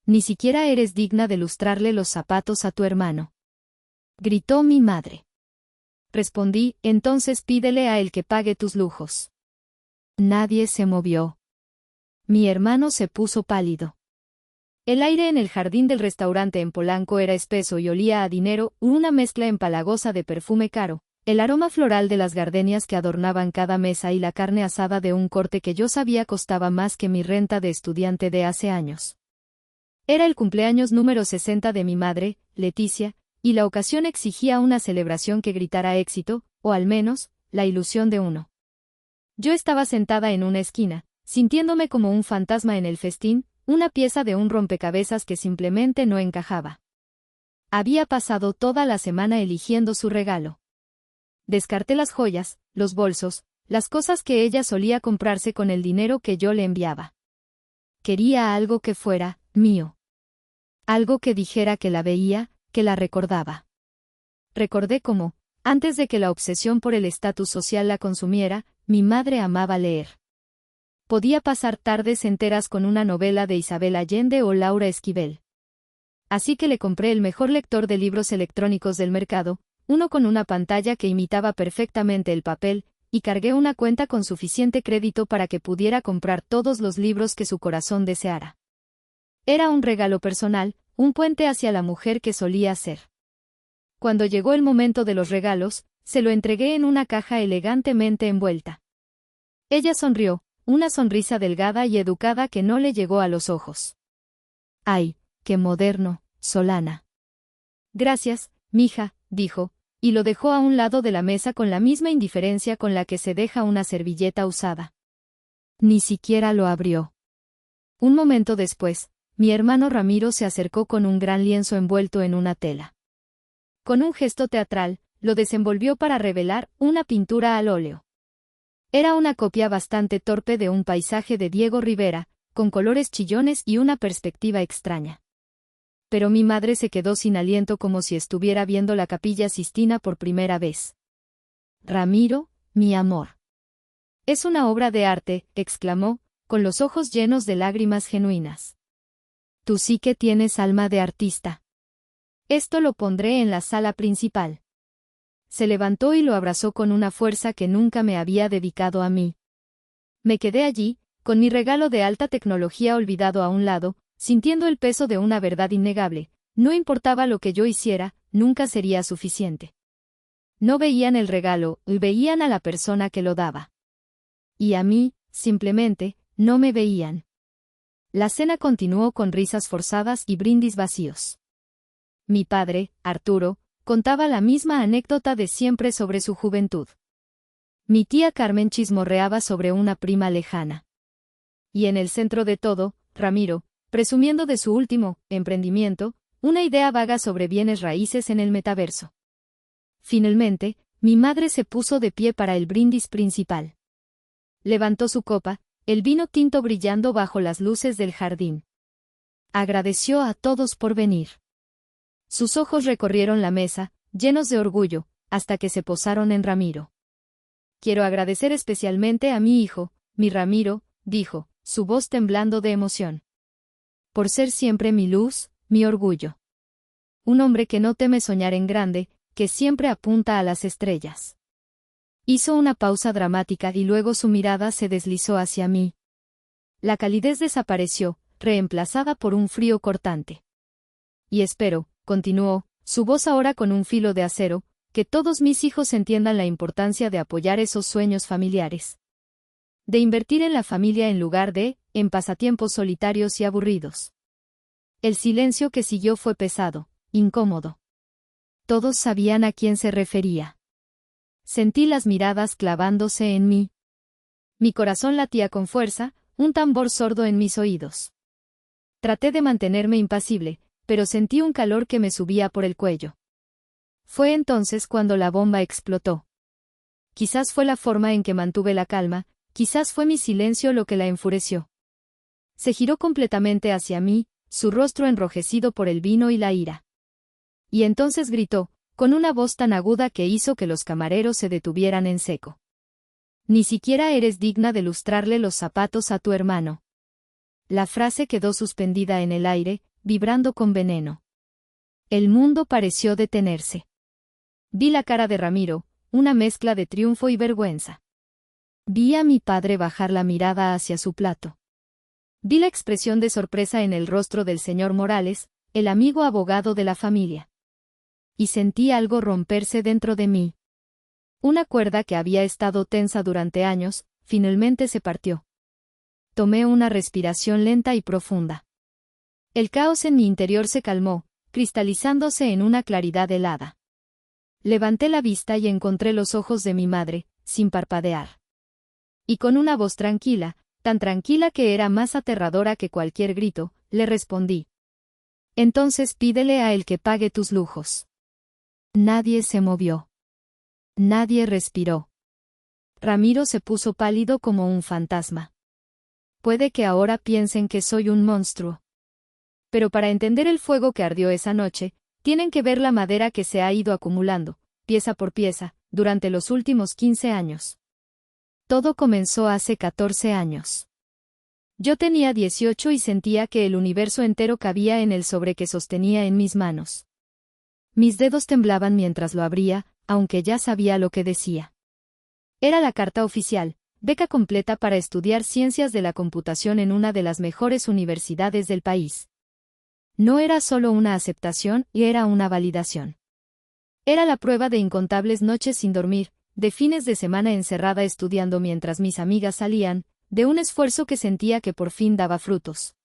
Ni siquiera eres digna de lustrarle los zapatos a tu hermano. Gritó mi madre. Respondí, entonces pídele a él que pague tus lujos. Nadie se movió. Mi hermano se puso pálido. El aire en el jardín del restaurante en Polanco era espeso y olía a dinero, una mezcla empalagosa de perfume caro, el aroma floral de las gardenias que adornaban cada mesa y la carne asada de un corte que yo sabía costaba más que mi renta de estudiante de hace años. Era el cumpleaños número 60 de mi madre, Leticia, y la ocasión exigía una celebración que gritara éxito, o al menos, la ilusión de uno. Yo estaba sentada en una esquina, sintiéndome como un fantasma en el festín, una pieza de un rompecabezas que simplemente no encajaba. Había pasado toda la semana eligiendo su regalo. Descarté las joyas, los bolsos, las cosas que ella solía comprarse con el dinero que yo le enviaba. Quería algo que fuera mío. Algo que dijera que la veía, que la recordaba. Recordé cómo, antes de que la obsesión por el estatus social la consumiera, mi madre amaba leer. Podía pasar tardes enteras con una novela de Isabel Allende o Laura Esquivel. Así que le compré el mejor lector de libros electrónicos del mercado, uno con una pantalla que imitaba perfectamente el papel, y cargué una cuenta con suficiente crédito para que pudiera comprar todos los libros que su corazón deseara. Era un regalo personal, un puente hacia la mujer que solía ser. Cuando llegó el momento de los regalos, se lo entregué en una caja elegantemente envuelta. Ella sonrió, una sonrisa delgada y educada que no le llegó a los ojos. ¡Ay, qué moderno, Solana! Gracias, mija, dijo, y lo dejó a un lado de la mesa con la misma indiferencia con la que se deja una servilleta usada. Ni siquiera lo abrió. Un momento después, mi hermano Ramiro se acercó con un gran lienzo envuelto en una tela. Con un gesto teatral, lo desenvolvió para revelar una pintura al óleo. Era una copia bastante torpe de un paisaje de Diego Rivera, con colores chillones y una perspectiva extraña. Pero mi madre se quedó sin aliento como si estuviera viendo la Capilla Sistina por primera vez. Ramiro, mi amor. Es una obra de arte, exclamó, con los ojos llenos de lágrimas genuinas. Tú sí que tienes alma de artista. Esto lo pondré en la sala principal. Se levantó y lo abrazó con una fuerza que nunca me había dedicado a mí. Me quedé allí, con mi regalo de alta tecnología olvidado a un lado, sintiendo el peso de una verdad innegable: no importaba lo que yo hiciera, nunca sería suficiente. No veían el regalo, veían a la persona que lo daba. Y a mí, simplemente, no me veían. La cena continuó con risas forzadas y brindis vacíos. Mi padre, Arturo, contaba la misma anécdota de siempre sobre su juventud. Mi tía Carmen chismorreaba sobre una prima lejana. Y en el centro de todo, Ramiro, presumiendo de su último emprendimiento, una idea vaga sobre bienes raíces en el metaverso. Finalmente, mi madre se puso de pie para el brindis principal. Levantó su copa, el vino tinto brillando bajo las luces del jardín. Agradeció a todos por venir. Sus ojos recorrieron la mesa, llenos de orgullo, hasta que se posaron en Ramiro. Quiero agradecer especialmente a mi hijo, mi Ramiro, dijo, su voz temblando de emoción. Por ser siempre mi luz, mi orgullo. Un hombre que no teme soñar en grande, que siempre apunta a las estrellas. Hizo una pausa dramática y luego su mirada se deslizó hacia mí. La calidez desapareció, reemplazada por un frío cortante. Y espero, continuó, su voz ahora con un filo de acero, que todos mis hijos entiendan la importancia de apoyar esos sueños familiares. De invertir en la familia en lugar de, en pasatiempos solitarios y aburridos. El silencio que siguió fue pesado, incómodo. Todos sabían a quién se refería. Sentí las miradas clavándose en mí. Mi corazón latía con fuerza, un tambor sordo en mis oídos. Traté de mantenerme impasible, pero sentí un calor que me subía por el cuello. Fue entonces cuando la bomba explotó. Quizás fue la forma en que mantuve la calma, quizás fue mi silencio lo que la enfureció. Se giró completamente hacia mí, su rostro enrojecido por el vino y la ira. Y entonces gritó, con una voz tan aguda que hizo que los camareros se detuvieran en seco. Ni siquiera eres digna de lustrarle los zapatos a tu hermano. La frase quedó suspendida en el aire, vibrando con veneno. El mundo pareció detenerse. Vi la cara de Ramiro, una mezcla de triunfo y vergüenza. Vi a mi padre bajar la mirada hacia su plato. Vi la expresión de sorpresa en el rostro del señor Morales, el amigo abogado de la familia. Y sentí algo romperse dentro de mí. Una cuerda que había estado tensa durante años, finalmente se partió. Tomé una respiración lenta y profunda. El caos en mi interior se calmó, cristalizándose en una claridad helada. Levanté la vista y encontré los ojos de mi madre, sin parpadear. Y con una voz tranquila, tan tranquila que era más aterradora que cualquier grito, le respondí. Entonces pídele a él que pague tus lujos. Nadie se movió. Nadie respiró. Ramiro se puso pálido como un fantasma. Puede que ahora piensen que soy un monstruo. Pero para entender el fuego que ardió esa noche, tienen que ver la madera que se ha ido acumulando, pieza por pieza, durante los últimos 15 años. Todo comenzó hace 14 años. Yo tenía 18 y sentía que el universo entero cabía en el sobre que sostenía en mis manos. Mis dedos temblaban mientras lo abría, aunque ya sabía lo que decía. Era la carta oficial, beca completa para estudiar ciencias de la computación en una de las mejores universidades del país. No era solo una aceptación, era una validación. Era la prueba de incontables noches sin dormir, de fines de semana encerrada estudiando mientras mis amigas salían, de un esfuerzo que sentía que por fin daba frutos.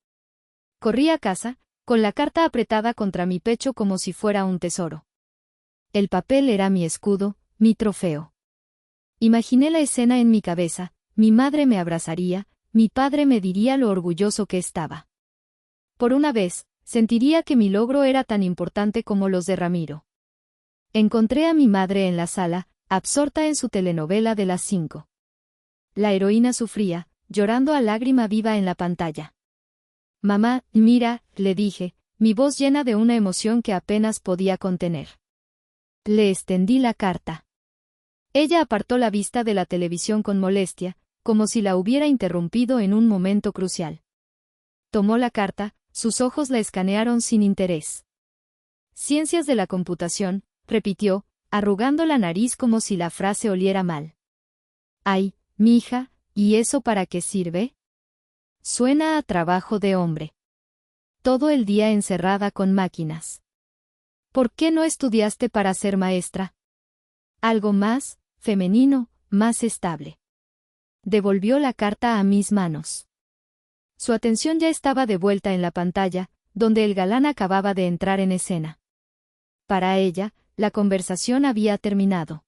Corrí a casa, con la carta apretada contra mi pecho como si fuera un tesoro. El papel era mi escudo, mi trofeo. Imaginé la escena en mi cabeza, mi madre me abrazaría, mi padre me diría lo orgulloso que estaba. Por una vez, sentiría que mi logro era tan importante como los de Ramiro. Encontré a mi madre en la sala, absorta en su telenovela de las 5. La heroína sufría, llorando a lágrima viva en la pantalla. Mamá, mira, le dije, mi voz llena de una emoción que apenas podía contener. Le extendí la carta. Ella apartó la vista de la televisión con molestia, como si la hubiera interrumpido en un momento crucial. Tomó la carta, sus ojos la escanearon sin interés. Ciencias de la computación, repitió, arrugando la nariz como si la frase oliera mal. Ay, mija, ¿y eso para qué sirve? Suena a trabajo de hombre. Todo el día encerrada con máquinas. ¿Por qué no estudiaste para ser maestra? Algo más, femenino, más estable. Devolvió la carta a mis manos. Su atención ya estaba de vuelta en la pantalla, donde el galán acababa de entrar en escena. Para ella, la conversación había terminado.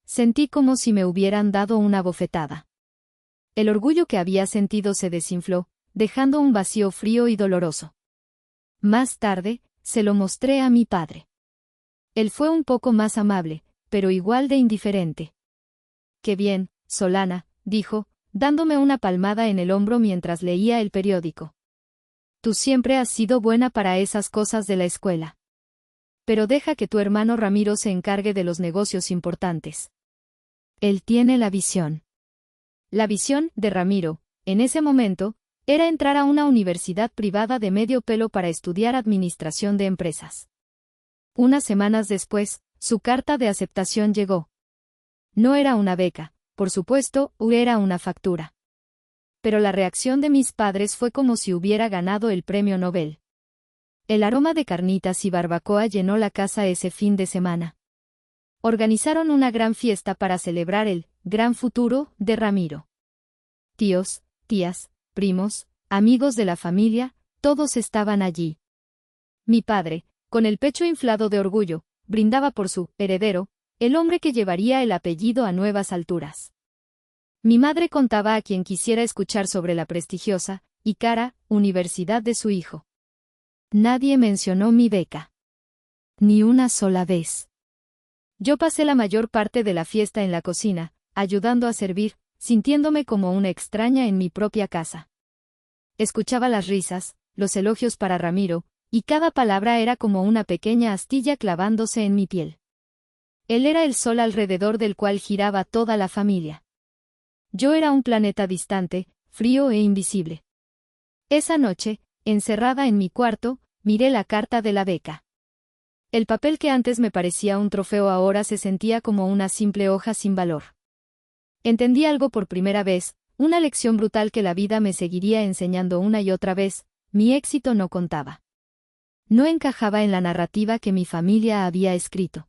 Sentí como si me hubieran dado una bofetada. El orgullo que había sentido se desinfló, dejando un vacío frío y doloroso. Más tarde, se lo mostré a mi padre. Él fue un poco más amable, pero igual de indiferente. «Qué bien, Solana», dijo, dándome una palmada en el hombro mientras leía el periódico. «Tú siempre has sido buena para esas cosas de la escuela. Pero deja que tu hermano Ramiro se encargue de los negocios importantes. Él tiene la visión». La visión de Ramiro, en ese momento, era entrar a una universidad privada de medio pelo para estudiar administración de empresas. Unas semanas después, su carta de aceptación llegó. No era una beca, por supuesto, era una factura. Pero la reacción de mis padres fue como si hubiera ganado el premio Nobel. El aroma de carnitas y barbacoa llenó la casa ese fin de semana. Organizaron una gran fiesta para celebrar el gran futuro de Ramiro. Tíos, tías, primos, amigos de la familia, todos estaban allí. Mi padre, con el pecho inflado de orgullo, brindaba por su heredero, el hombre que llevaría el apellido a nuevas alturas. Mi madre contaba a quien quisiera escuchar sobre la prestigiosa y cara universidad de su hijo. Nadie mencionó mi beca. Ni una sola vez. Yo pasé la mayor parte de la fiesta en la cocina, ayudando a servir, sintiéndome como una extraña en mi propia casa. Escuchaba las risas, los elogios para Ramiro, y cada palabra era como una pequeña astilla clavándose en mi piel. Él era el sol alrededor del cual giraba toda la familia. Yo era un planeta distante, frío e invisible. Esa noche, encerrada en mi cuarto, miré la carta de la beca. El papel que antes me parecía un trofeo ahora se sentía como una simple hoja sin valor. Entendí algo por primera vez, una lección brutal que la vida me seguiría enseñando una y otra vez: mi éxito no contaba. No encajaba en la narrativa que mi familia había escrito.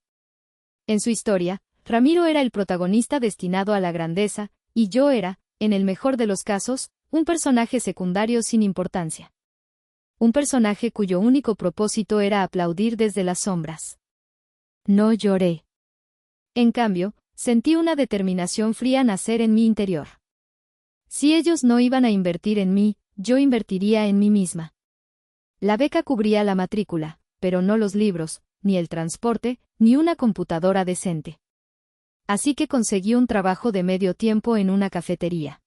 En su historia, Ramiro era el protagonista destinado a la grandeza, y yo era, en el mejor de los casos, un personaje secundario sin importancia. Un personaje cuyo único propósito era aplaudir desde las sombras. No lloré. En cambio, sentí una determinación fría nacer en mi interior. Si ellos no iban a invertir en mí, yo invertiría en mí misma. La beca cubría la matrícula, pero no los libros, ni el transporte, ni una computadora decente. Así que conseguí un trabajo de medio tiempo en una cafetería.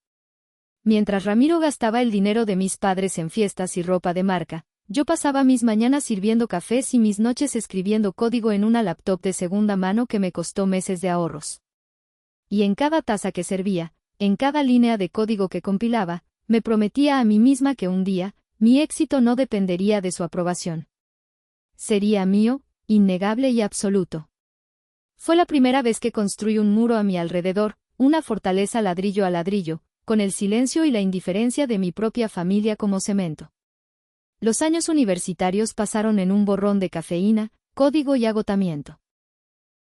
Mientras Ramiro gastaba el dinero de mis padres en fiestas y ropa de marca, yo pasaba mis mañanas sirviendo cafés y mis noches escribiendo código en una laptop de segunda mano que me costó meses de ahorros. Y en cada taza que servía, en cada línea de código que compilaba, me prometía a mí misma que un día, mi éxito no dependería de su aprobación. Sería mío, innegable y absoluto. Fue la primera vez que construí un muro a mi alrededor, una fortaleza ladrillo a ladrillo, con el silencio y la indiferencia de mi propia familia como cemento. Los años universitarios pasaron en un borrón de cafeína, código y agotamiento.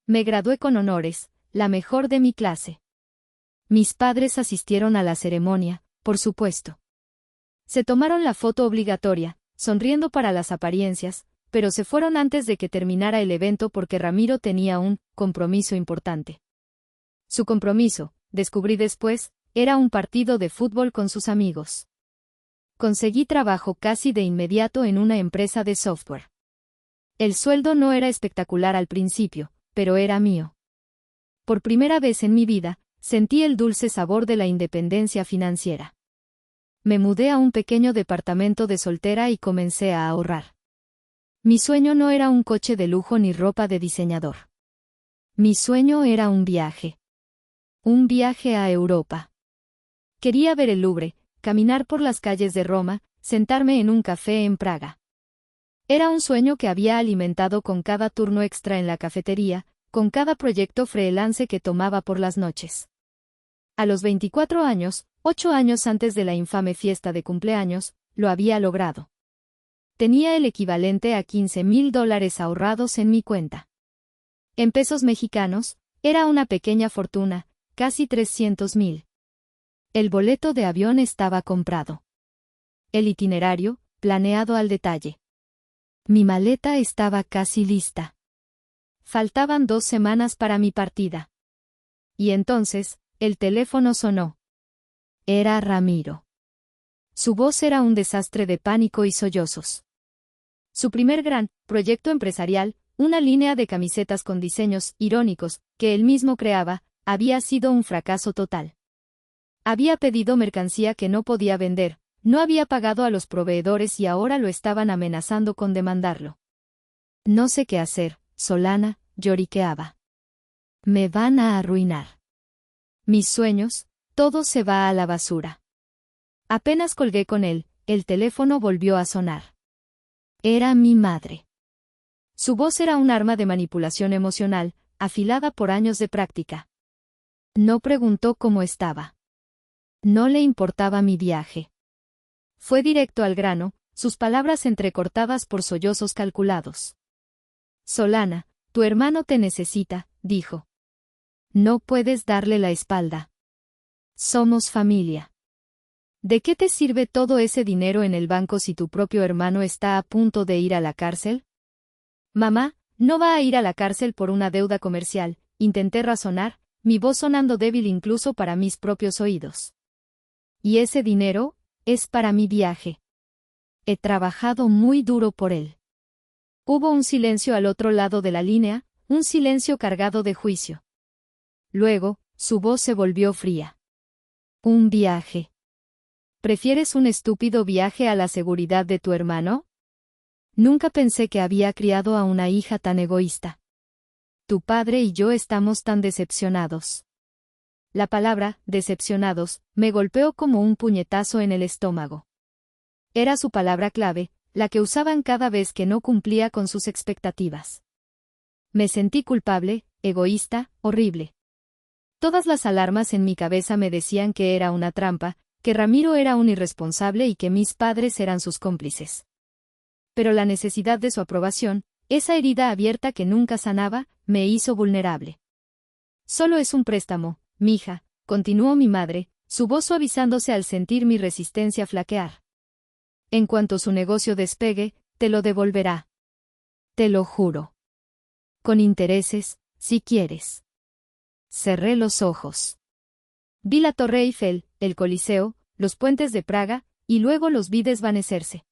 Me gradué con honores, la mejor de mi clase. Mis padres asistieron a la ceremonia, por supuesto. Se tomaron la foto obligatoria, sonriendo para las apariencias, pero se fueron antes de que terminara el evento porque Ramiro tenía un compromiso importante. Su compromiso, descubrí después, era un partido de fútbol con sus amigos. Conseguí trabajo casi de inmediato en una empresa de software. El sueldo no era espectacular al principio, pero era mío. Por primera vez en mi vida, sentí el dulce sabor de la independencia financiera. Me mudé a un pequeño departamento de soltera y comencé a ahorrar. Mi sueño no era un coche de lujo ni ropa de diseñador. Mi sueño era un viaje. Un viaje a Europa. Quería ver el Louvre, caminar por las calles de Roma, sentarme en un café en Praga. Era un sueño que había alimentado con cada turno extra en la cafetería, con cada proyecto freelance que tomaba por las noches. A los 24 años, 8 años antes de la infame fiesta de cumpleaños, lo había logrado. Tenía el equivalente a $15,000 ahorrados en mi cuenta. En pesos mexicanos, era una pequeña fortuna, casi 300,000. El boleto de avión estaba comprado. El itinerario, planeado al detalle. Mi maleta estaba casi lista. Faltaban 2 semanas para mi partida. Y entonces, el teléfono sonó. Era Ramiro. Su voz era un desastre de pánico y sollozos. Su primer gran proyecto empresarial, una línea de camisetas con diseños irónicos, que él mismo creaba, había sido un fracaso total. Había pedido mercancía que no podía vender, no había pagado a los proveedores y ahora lo estaban amenazando con demandarlo. No sé qué hacer, Solana, lloriqueaba. Me van a arruinar. Mis sueños, todo se va a la basura. Apenas colgué con él, el teléfono volvió a sonar. Era mi madre. Su voz era un arma de manipulación emocional, afilada por años de práctica. No preguntó cómo estaba. No le importaba mi viaje. Fue directo al grano, sus palabras entrecortadas por sollozos calculados. Solana, tu hermano te necesita, dijo. No puedes darle la espalda. Somos familia. ¿De qué te sirve todo ese dinero en el banco si tu propio hermano está a punto de ir a la cárcel? Mamá, no va a ir a la cárcel por una deuda comercial, intenté razonar, mi voz sonando débil incluso para mis propios oídos. Y ese dinero, es para mi viaje. He trabajado muy duro por él. Hubo un silencio al otro lado de la línea, un silencio cargado de juicio. Luego, su voz se volvió fría. Un viaje. ¿Prefieres un estúpido viaje a la seguridad de tu hermano? Nunca pensé que había criado a una hija tan egoísta. Tu padre y yo estamos tan decepcionados. La palabra, decepcionados, me golpeó como un puñetazo en el estómago. Era su palabra clave, la que usaban cada vez que no cumplía con sus expectativas. Me sentí culpable, egoísta, horrible. Todas las alarmas en mi cabeza me decían que era una trampa, que Ramiro era un irresponsable y que mis padres eran sus cómplices. Pero la necesidad de su aprobación, esa herida abierta que nunca sanaba, me hizo vulnerable. Solo es un préstamo, mija, continuó mi madre, su voz suavizándose al sentir mi resistencia flaquear. En cuanto su negocio despegue, te lo devolverá. Te lo juro. Con intereses, si quieres. Cerré los ojos. Vi la Torre Eiffel, el Coliseo, los puentes de Praga, y luego los vi desvanecerse.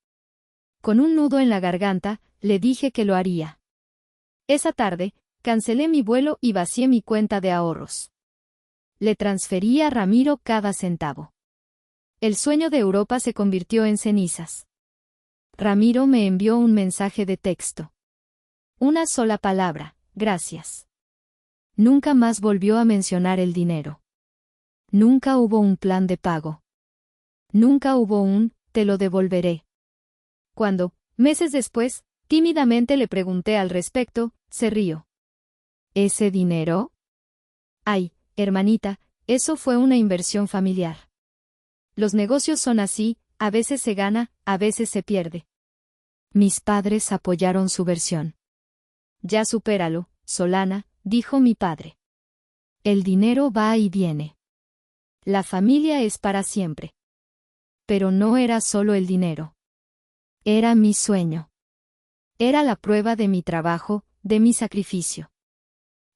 Con un nudo en la garganta, le dije que lo haría. Esa tarde, cancelé mi vuelo y vacié mi cuenta de ahorros. Le transferí a Ramiro cada centavo. El sueño de Europa se convirtió en cenizas. Ramiro me envió un mensaje de texto. Una sola palabra, gracias. Nunca más volvió a mencionar el dinero. Nunca hubo un plan de pago. Nunca hubo un, te lo devolveré. Cuando, meses después, tímidamente le pregunté al respecto, se rió. ¿Ese dinero? Ay, hermanita, eso fue una inversión familiar. Los negocios son así, a veces se gana, a veces se pierde. Mis padres apoyaron su versión. Ya supéralo, Solana, dijo mi padre. El dinero va y viene. La familia es para siempre. Pero no era solo el dinero. Era mi sueño. Era la prueba de mi trabajo, de mi sacrificio.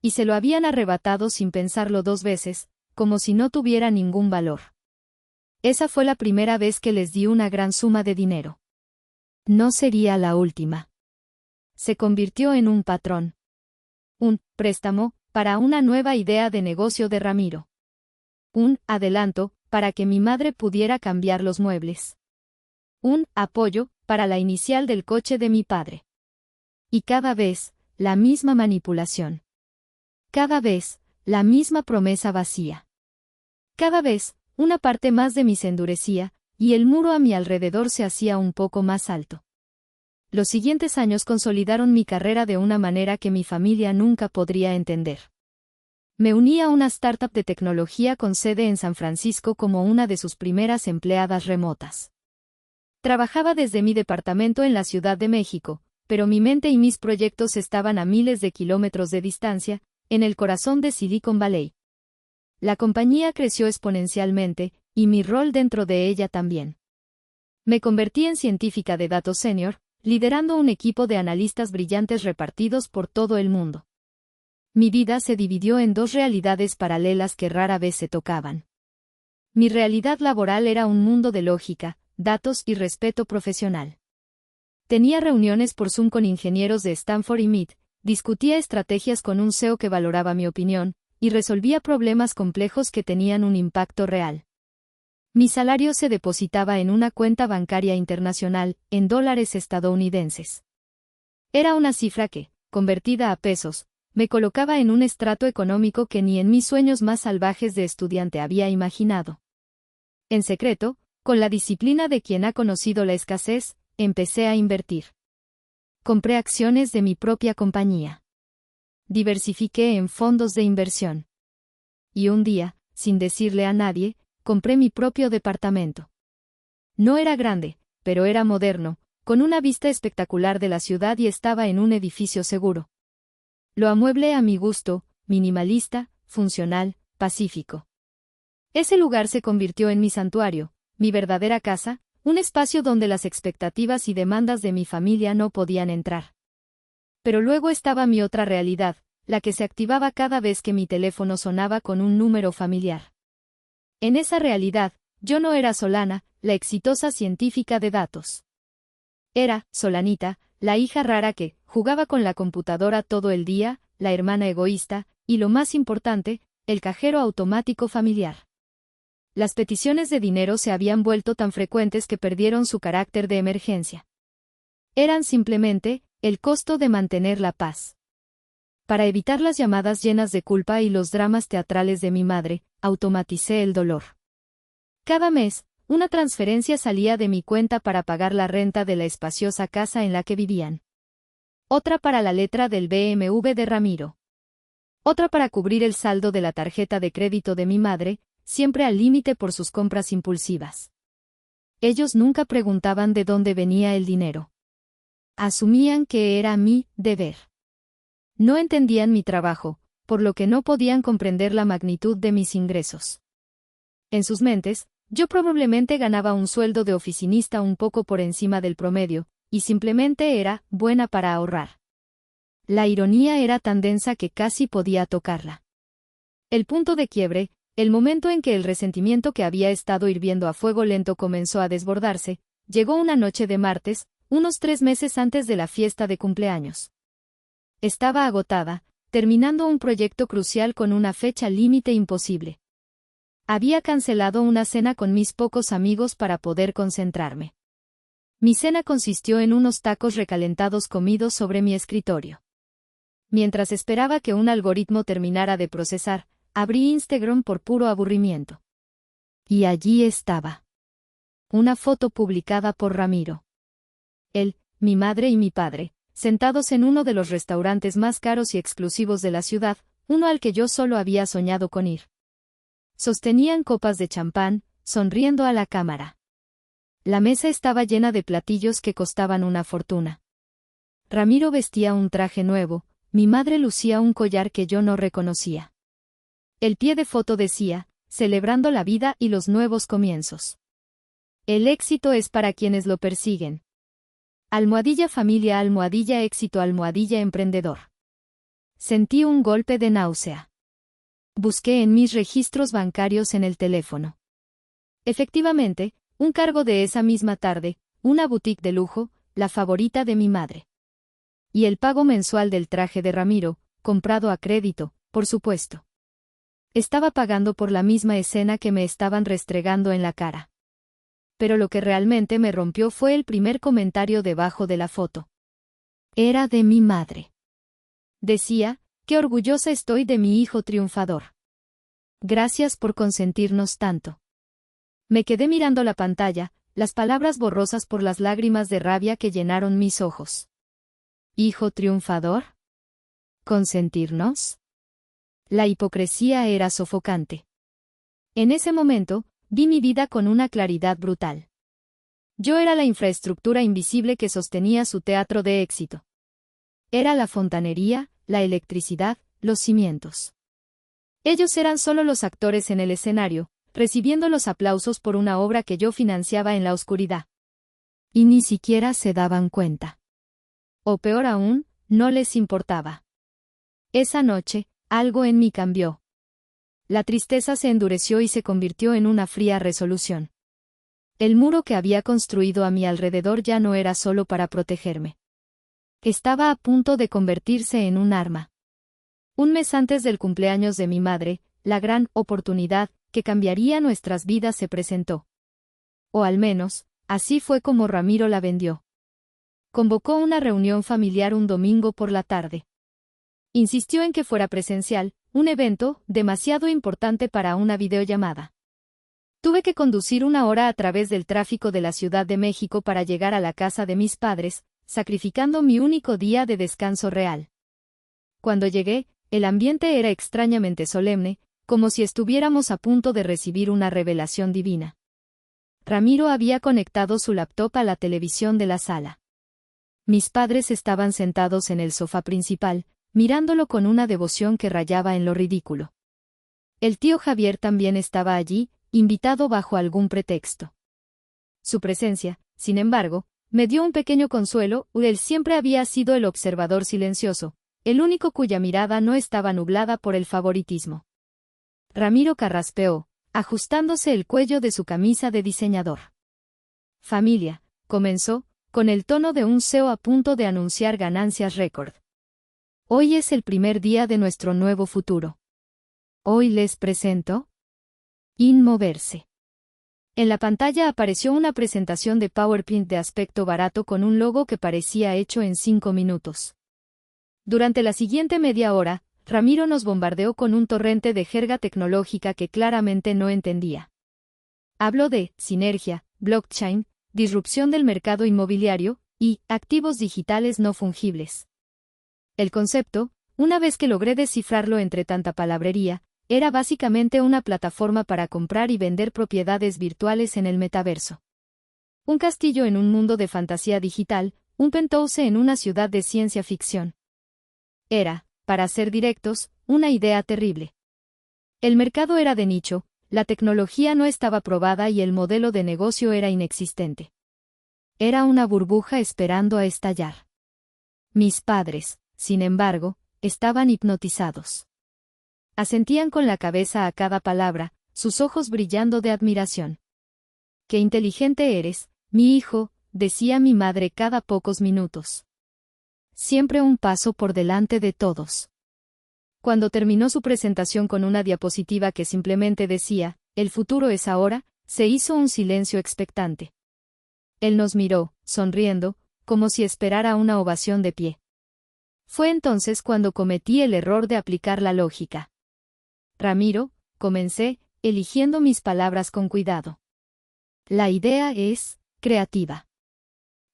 Y se lo habían arrebatado sin pensarlo 2 veces, como si no tuviera ningún valor. Esa fue la primera vez que les di una gran suma de dinero. No sería la última. Se convirtió en un patrón. Un préstamo para una nueva idea de negocio de Ramiro. Un adelanto para que mi madre pudiera cambiar los muebles. Un apoyo para la inicial del coche de mi padre. Y cada vez, la misma manipulación. Cada vez, la misma promesa vacía. Cada vez, una parte más de mí se endurecía, y el muro a mi alrededor se hacía un poco más alto. Los siguientes años consolidaron mi carrera de una manera que mi familia nunca podría entender. Me uní a una startup de tecnología con sede en San Francisco como una de sus primeras empleadas remotas. Trabajaba desde mi departamento en la Ciudad de México, pero mi mente y mis proyectos estaban a miles de kilómetros de distancia, en el corazón de Silicon Valley. La compañía creció exponencialmente, y mi rol dentro de ella también. Me convertí en científica de datos senior, liderando un equipo de analistas brillantes repartidos por todo el mundo. Mi vida se dividió en 2 realidades paralelas que rara vez se tocaban. Mi realidad laboral era un mundo de lógica, datos y respeto profesional. Tenía reuniones por Zoom con ingenieros de Stanford y MIT, discutía estrategias con un CEO que valoraba mi opinión, y resolvía problemas complejos que tenían un impacto real. Mi salario se depositaba en una cuenta bancaria internacional, en dólares estadounidenses. Era una cifra que, convertida a pesos, me colocaba en un estrato económico que ni en mis sueños más salvajes de estudiante había imaginado. En secreto, con la disciplina de quien ha conocido la escasez, empecé a invertir. Compré acciones de mi propia compañía. Diversifiqué en fondos de inversión. Y un día, sin decirle a nadie, compré mi propio departamento. No era grande, pero era moderno, con una vista espectacular de la ciudad y estaba en un edificio seguro. Lo amueblé a mi gusto, minimalista, funcional, pacífico. Ese lugar se convirtió en mi santuario, mi verdadera casa, un espacio donde las expectativas y demandas de mi familia no podían entrar. Pero luego estaba mi otra realidad, la que se activaba cada vez que mi teléfono sonaba con un número familiar. En esa realidad, yo no era Solana, la exitosa científica de datos. Era, Solanita, la hija rara que jugaba con la computadora todo el día, la hermana egoísta, y lo más importante, el cajero automático familiar. Las peticiones de dinero se habían vuelto tan frecuentes que perdieron su carácter de emergencia. Eran simplemente el costo de mantener la paz. Para evitar las llamadas llenas de culpa y los dramas teatrales de mi madre, automaticé el dolor. Cada mes, una transferencia salía de mi cuenta para pagar la renta de la espaciosa casa en la que vivían. Otra para la letra del BMW de Ramiro. Otra para cubrir el saldo de la tarjeta de crédito de mi madre, siempre al límite por sus compras impulsivas. Ellos nunca preguntaban de dónde venía el dinero. Asumían que era mi deber. No entendían mi trabajo, por lo que no podían comprender la magnitud de mis ingresos. En sus mentes, yo probablemente ganaba un sueldo de oficinista un poco por encima del promedio, y simplemente era buena para ahorrar. La ironía era tan densa que casi podía tocarla. El punto de quiebre, el momento en que el resentimiento que había estado hirviendo a fuego lento comenzó a desbordarse, llegó una noche de martes, unos 3 meses antes de la fiesta de cumpleaños. Estaba agotada, terminando un proyecto crucial con una fecha límite imposible. Había cancelado una cena con mis pocos amigos para poder concentrarme. Mi cena consistió en unos tacos recalentados comidos sobre mi escritorio. Mientras esperaba que un algoritmo terminara de procesar, abrí Instagram por puro aburrimiento. Y allí estaba. Una foto publicada por Ramiro. Él, mi madre y mi padre, sentados en uno de los restaurantes más caros y exclusivos de la ciudad, uno al que yo solo había soñado con ir. Sostenían copas de champán, sonriendo a la cámara. La mesa estaba llena de platillos que costaban una fortuna. Ramiro vestía un traje nuevo, mi madre lucía un collar que yo no reconocía. El pie de foto decía, celebrando la vida y los nuevos comienzos. El éxito es para quienes lo persiguen. Almohadilla familia, almohadilla éxito, almohadilla emprendedor. Sentí un golpe de náusea. Busqué en mis registros bancarios en el teléfono. Efectivamente, un cargo de esa misma tarde, una boutique de lujo, la favorita de mi madre. Y el pago mensual del traje de Ramiro, comprado a crédito, por supuesto. Estaba pagando por la misma escena que me estaban restregando en la cara. Pero lo que realmente me rompió fue el primer comentario debajo de la foto. Era de mi madre. Decía, qué orgullosa estoy de mi hijo triunfador. Gracias por consentirnos tanto. Me quedé mirando la pantalla, las palabras borrosas por las lágrimas de rabia que llenaron mis ojos. ¿Hijo triunfador? ¿Consentirnos? La hipocresía era sofocante. En ese momento, vi mi vida con una claridad brutal. Yo era la infraestructura invisible que sostenía su teatro de éxito. Era la fontanería, la electricidad, los cimientos. Ellos eran solo los actores en el escenario, recibiendo los aplausos por una obra que yo financiaba en la oscuridad. Y ni siquiera se daban cuenta. O peor aún, no les importaba. Esa noche, algo en mí cambió. La tristeza se endureció y se convirtió en una fría resolución. El muro que había construido a mi alrededor ya no era solo para protegerme. Estaba a punto de convertirse en un arma. Un mes antes del cumpleaños de mi madre, la gran oportunidad que cambiaría nuestras vidas se presentó. O al menos, así fue como Ramiro la vendió. Convocó una reunión familiar un domingo por la tarde. Insistió en que fuera presencial, un evento demasiado importante para una videollamada. Tuve que conducir 1 hora a través del tráfico de la Ciudad de México para llegar a la casa de mis padres, sacrificando mi único día de descanso real. Cuando llegué, el ambiente era extrañamente solemne, como si estuviéramos a punto de recibir una revelación divina. Ramiro había conectado su laptop a la televisión de la sala. Mis padres estaban sentados en el sofá principal, mirándolo con una devoción que rayaba en lo ridículo. El tío Javier también estaba allí, invitado bajo algún pretexto. Su presencia, sin embargo, me dio un pequeño consuelo, él siempre había sido el observador silencioso, el único cuya mirada no estaba nublada por el favoritismo. Ramiro carraspeó, ajustándose el cuello de su camisa de diseñador. Familia, comenzó, con el tono de un CEO a punto de anunciar ganancias récord. Hoy es el primer día de nuestro nuevo futuro. Hoy les presento Inmoverse. En la pantalla apareció una presentación de PowerPoint de aspecto barato con un logo que parecía hecho en 5 minutos. Durante la siguiente media hora, Ramiro nos bombardeó con un torrente de jerga tecnológica que claramente no entendía. Hablo de sinergia, blockchain, disrupción del mercado inmobiliario y activos digitales no fungibles. El concepto, una vez que logré descifrarlo entre tanta palabrería, era básicamente una plataforma para comprar y vender propiedades virtuales en el metaverso. Un castillo en un mundo de fantasía digital, un penthouse en una ciudad de ciencia ficción. Era, para ser directos, una idea terrible. El mercado era de nicho, la tecnología no estaba probada y el modelo de negocio era inexistente. Era una burbuja esperando a estallar. Mis padres, sin embargo, estaban hipnotizados. Asentían con la cabeza a cada palabra, sus ojos brillando de admiración. «Qué inteligente eres, mi hijo», decía mi madre cada pocos minutos. Siempre un paso por delante de todos. Cuando terminó su presentación con una diapositiva que simplemente decía, «El futuro es ahora», se hizo un silencio expectante. Él nos miró, sonriendo, como si esperara una ovación de pie. Fue entonces cuando cometí el error de aplicar la lógica. «Ramiro», comencé, eligiendo mis palabras con cuidado. «La idea es creativa.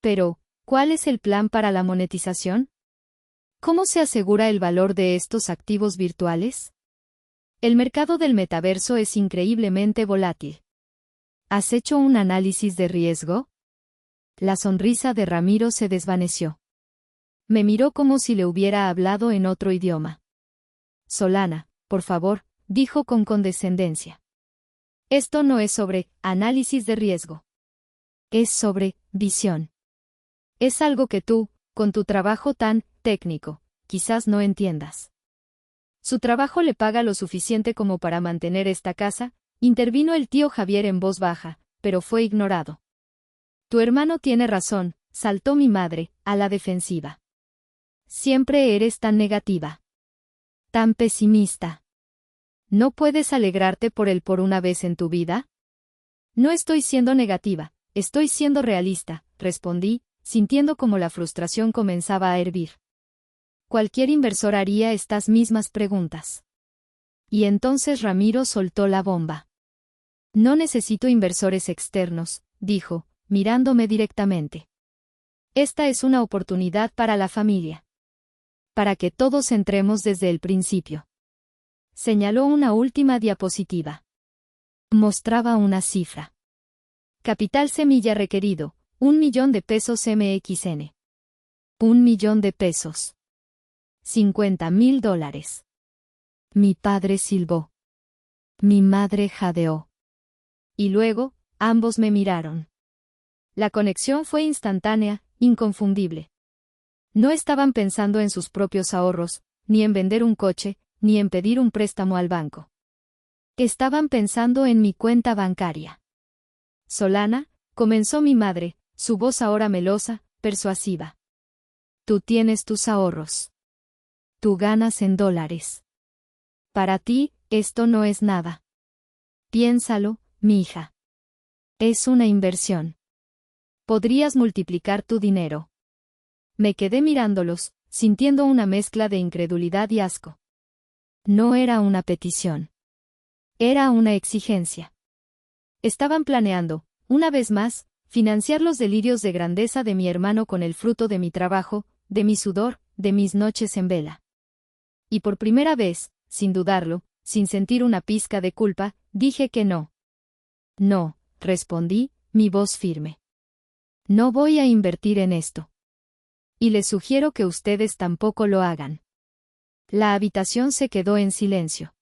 Pero, ¿cuál es el plan para la monetización? ¿Cómo se asegura el valor de estos activos virtuales? El mercado del metaverso es increíblemente volátil. ¿Has hecho un análisis de riesgo?» La sonrisa de Ramiro se desvaneció. Me miró como si le hubiera hablado en otro idioma. «Solana, por favor», dijo con condescendencia. «Esto no es sobre análisis de riesgo. Es sobre visión. Es algo que tú, con tu trabajo tan técnico, quizás no entiendas. Su trabajo le paga lo suficiente como para mantener esta casa», intervino el tío Javier en voz baja, pero fue ignorado. «Tu hermano tiene razón», saltó mi madre, a la defensiva. «Siempre eres tan negativa. Tan pesimista. ¿No puedes alegrarte por él por una vez en tu vida?» «No estoy siendo negativa, estoy siendo realista», respondí, sintiendo como la frustración comenzaba a hervir. Cualquier inversor haría estas mismas preguntas. Y entonces Ramiro soltó la bomba. «No necesito inversores externos», dijo, mirándome directamente. «Esta es una oportunidad para la familia. Para que todos entremos desde el principio». Señaló una última diapositiva. Mostraba una cifra. «Capital semilla requerido, 1.000.000 de pesos MXN. 1.000.000 de pesos. $50.000. Mi padre silbó. Mi madre jadeó. Y luego, ambos me miraron. La conexión fue instantánea, inconfundible. No estaban pensando en sus propios ahorros, ni en vender un coche, ni en pedir un préstamo al banco. Estaban pensando en mi cuenta bancaria. «Solana», comenzó mi madre, su voz ahora melosa, persuasiva. «Tú tienes tus ahorros. Tú ganas en dólares. Para ti, esto no es nada. Piénsalo, mi hija. Es una inversión. Podrías multiplicar tu dinero». Me quedé mirándolos, sintiendo una mezcla de incredulidad y asco. No era una petición. Era una exigencia. Estaban planeando, una vez más, financiar los delirios de grandeza de mi hermano con el fruto de mi trabajo, de mi sudor, de mis noches en vela. Y por primera vez, sin dudarlo, sin sentir una pizca de culpa, dije que no. «No», respondí, mi voz firme. «No voy a invertir en esto. Y les sugiero que ustedes tampoco lo hagan». La habitación se quedó en silencio.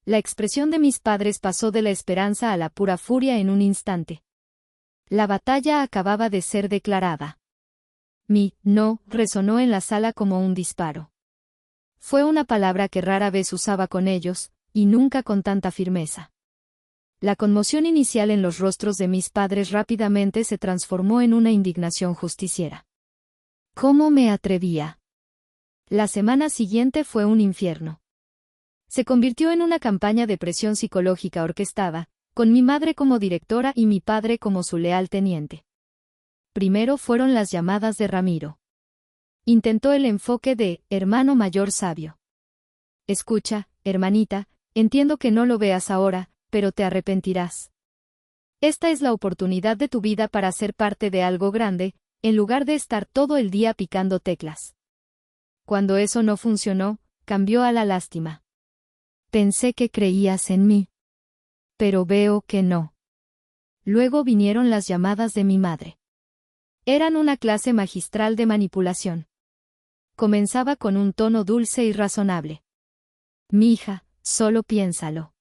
La expresión de mis padres pasó de la esperanza a la pura furia en un instante. La batalla acababa de ser declarada. Mi «no» resonó en la sala como un disparo. Fue una palabra que rara vez usaba con ellos, y nunca con tanta firmeza. La conmoción inicial en los rostros de mis padres rápidamente se transformó en una indignación justiciera. ¿Cómo me atrevía? La semana siguiente fue un infierno. Se convirtió en una campaña de presión psicológica orquestada, con mi madre como directora y mi padre como su leal teniente. Primero fueron las llamadas de Ramiro. Intentó el enfoque de hermano mayor sabio. «Escucha, hermanita, entiendo que no lo veas ahora, pero te arrepentirás. Esta es la oportunidad de tu vida para ser parte de algo grande, en lugar de estar todo el día picando teclas. Cuando eso no funcionó, cambió a la lástima. Pensé que creías en mí. Pero veo que no. Luego vinieron las llamadas de mi madre. Eran una clase magistral de manipulación. Comenzaba con un tono dulce y razonable. Mija, solo piénsalo.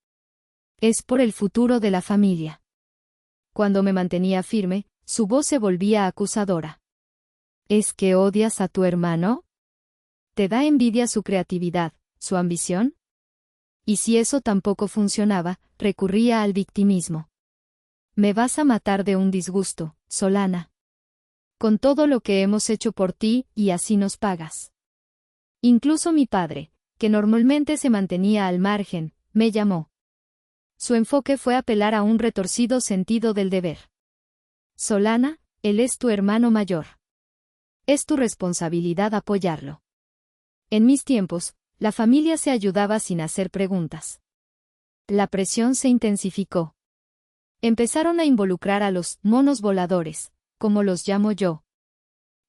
Es por el futuro de la familia. Cuando me mantenía firme, su voz se volvía acusadora. ¿Es que odias a tu hermano? ¿Te da envidia su creatividad, su ambición? Y si eso tampoco funcionaba, recurría al victimismo. Me vas a matar de un disgusto, Solana. Con todo lo que hemos hecho por ti, y así nos pagas. Incluso mi padre, que normalmente se mantenía al margen, me llamó. Su enfoque fue apelar a un retorcido sentido del deber. Solana, él es tu hermano mayor. Es tu responsabilidad apoyarlo. En mis tiempos, la familia se ayudaba sin hacer preguntas. La presión se intensificó. Empezaron a involucrar a los monos voladores, como los llamo yo.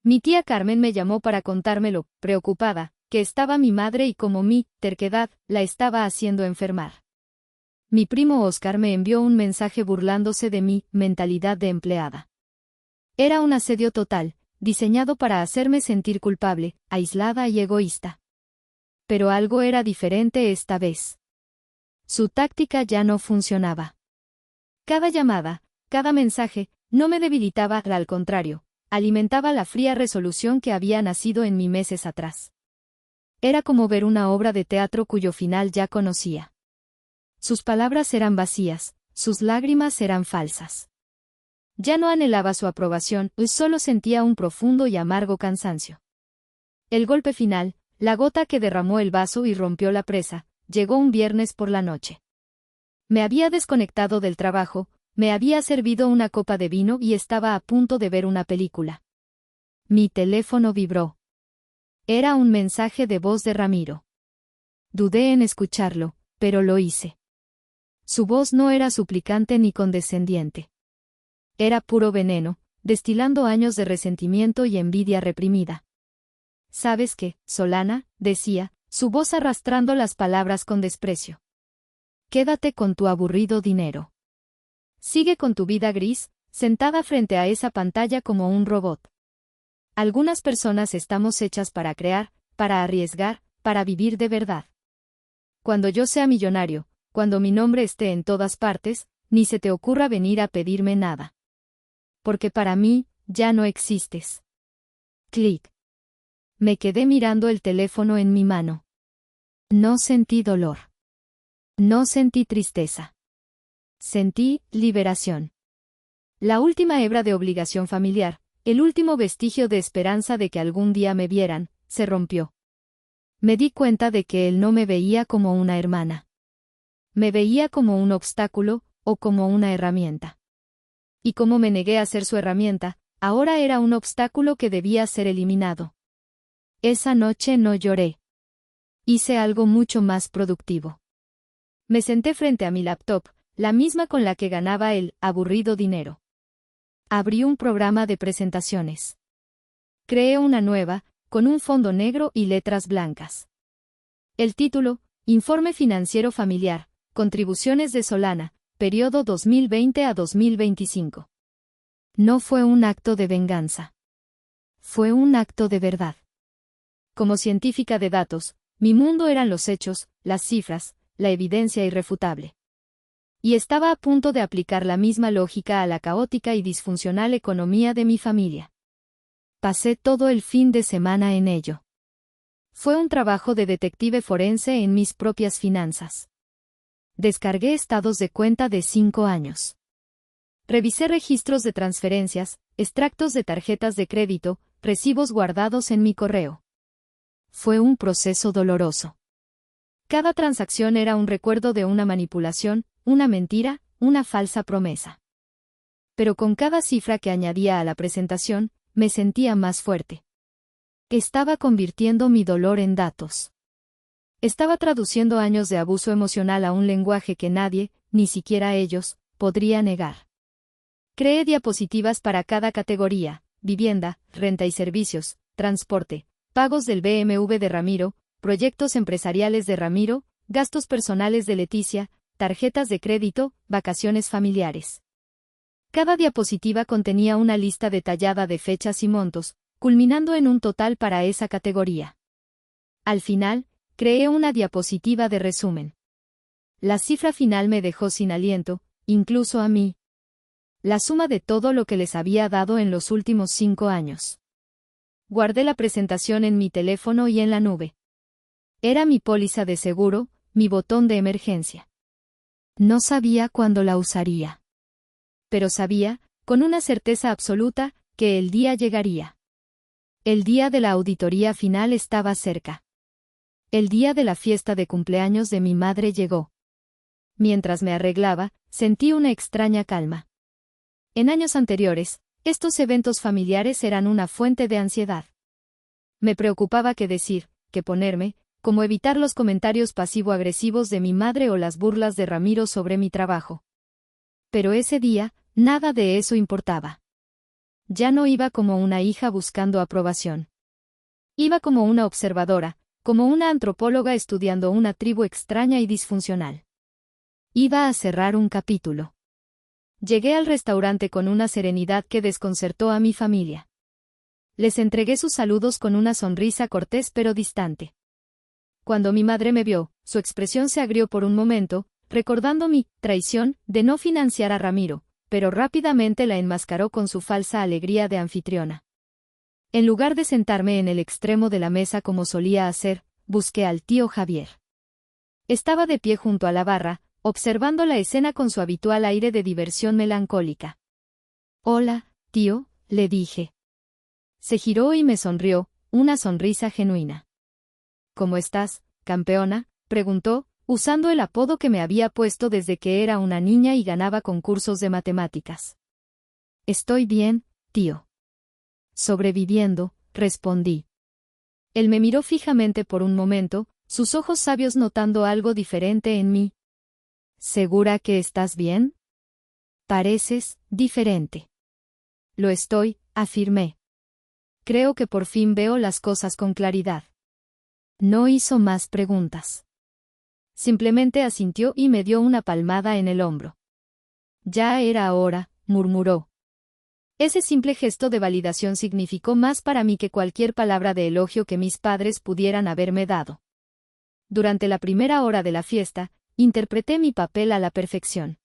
Mi tía Carmen me llamó para contármelo, preocupada, que estaba mi madre y como mi terquedad la estaba haciendo enfermar. Mi primo Oscar me envió un mensaje burlándose de mi mentalidad de empleada. Era un asedio total, diseñado para hacerme sentir culpable, aislada y egoísta. Pero algo era diferente esta vez. Su táctica ya no funcionaba. Cada llamada, cada mensaje, no me debilitaba, al contrario, alimentaba la fría resolución que había nacido en mí meses atrás. Era como ver una obra de teatro cuyo final ya conocía. Sus palabras eran vacías, sus lágrimas eran falsas. Ya no anhelaba su aprobación, solo sentía un profundo y amargo cansancio. El golpe final, la gota que derramó el vaso y rompió la presa, llegó un viernes por la noche. Me había desconectado del trabajo, me había servido una copa de vino y estaba a punto de ver una película. Mi teléfono vibró. Era un mensaje de voz de Ramiro. Dudé en escucharlo, pero lo hice. Su voz no era suplicante ni condescendiente. Era puro veneno, destilando años de resentimiento y envidia reprimida. ¿Sabes qué, Solana?, decía, su voz arrastrando las palabras con desprecio. Quédate con tu aburrido dinero. Sigue con tu vida gris, sentada frente a esa pantalla como un robot. Algunas personas estamos hechas para crear, para arriesgar, para vivir de verdad. Cuando yo sea millonario, cuando mi nombre esté en todas partes, ni se te ocurra venir a pedirme nada. Porque para mí, ya no existes. Clic. Me quedé mirando el teléfono en mi mano. No sentí dolor. No sentí tristeza. Sentí liberación. La última hebra de obligación familiar, el último vestigio de esperanza de que algún día me vieran, se rompió. Me di cuenta de que él no me veía como una hermana. Me veía como un obstáculo, o como una herramienta. Y como me negué a ser su herramienta, ahora era un obstáculo que debía ser eliminado. Esa noche no lloré. Hice algo mucho más productivo. Me senté frente a mi laptop, la misma con la que ganaba el aburrido dinero. Abrí un programa de presentaciones. Creé una nueva, con un fondo negro y letras blancas. El título, Informe Financiero Familiar, Contribuciones de Solana, periodo 2020 a 2025. No fue un acto de venganza. Fue un acto de verdad. Como científica de datos, mi mundo eran los hechos, las cifras, la evidencia irrefutable. Y estaba a punto de aplicar la misma lógica a la caótica y disfuncional economía de mi familia. Pasé todo el fin de semana en ello. Fue un trabajo de detective forense en mis propias finanzas. Descargué estados de cuenta de 5 años. Revisé registros de transferencias, extractos de tarjetas de crédito, recibos guardados en mi correo. Fue un proceso doloroso. Cada transacción era un recuerdo de una manipulación, una mentira, una falsa promesa. Pero con cada cifra que añadía a la presentación, me sentía más fuerte. Estaba convirtiendo mi dolor en datos. Estaba traduciendo años de abuso emocional a un lenguaje que nadie, ni siquiera ellos, podría negar. Creé diapositivas para cada categoría: vivienda, renta y servicios, transporte, pagos del BMW de Ramiro, proyectos empresariales de Ramiro, gastos personales de Leticia, tarjetas de crédito, vacaciones familiares. Cada diapositiva contenía una lista detallada de fechas y montos, culminando en un total para esa categoría. Al final, creé una diapositiva de resumen. La cifra final me dejó sin aliento, incluso a mí. La suma de todo lo que les había dado en los últimos 5 años. Guardé la presentación en mi teléfono y en la nube. Era mi póliza de seguro, mi botón de emergencia. No sabía cuándo la usaría. Pero sabía, con una certeza absoluta, que el día llegaría. El día de la auditoría final estaba cerca. El día de la fiesta de cumpleaños de mi madre llegó. Mientras me arreglaba, sentí una extraña calma. En años anteriores, estos eventos familiares eran una fuente de ansiedad. Me preocupaba qué decir, qué ponerme, cómo evitar los comentarios pasivo-agresivos de mi madre o las burlas de Ramiro sobre mi trabajo. Pero ese día, nada de eso importaba. Ya no iba como una hija buscando aprobación. Iba como una observadora, como una antropóloga estudiando una tribu extraña y disfuncional. Iba a cerrar un capítulo. Llegué al restaurante con una serenidad que desconcertó a mi familia. Les entregué sus saludos con una sonrisa cortés pero distante. Cuando mi madre me vio, su expresión se agrió por un momento, recordando mi traición de no financiar a Ramiro, pero rápidamente la enmascaró con su falsa alegría de anfitriona. En lugar de sentarme en el extremo de la mesa como solía hacer, busqué al tío Javier. Estaba de pie junto a la barra, observando la escena con su habitual aire de diversión melancólica. «Hola, tío», le dije. Se giró y me sonrió, una sonrisa genuina. «¿Cómo estás, campeona?», preguntó, usando el apodo que me había puesto desde que era una niña y ganaba concursos de matemáticas. «Estoy bien, tío». «Sobreviviendo», respondí. Él me miró fijamente por un momento, sus ojos sabios notando algo diferente en mí. «¿Segura que estás bien? Pareces diferente». «Lo estoy», afirmé. «Creo que por fin veo las cosas con claridad». No hizo más preguntas. Simplemente asintió y me dio una palmada en el hombro. «Ya era hora», murmuró. Ese simple gesto de validación significó más para mí que cualquier palabra de elogio que mis padres pudieran haberme dado. Durante la primera hora de la fiesta, interpreté mi papel a la perfección.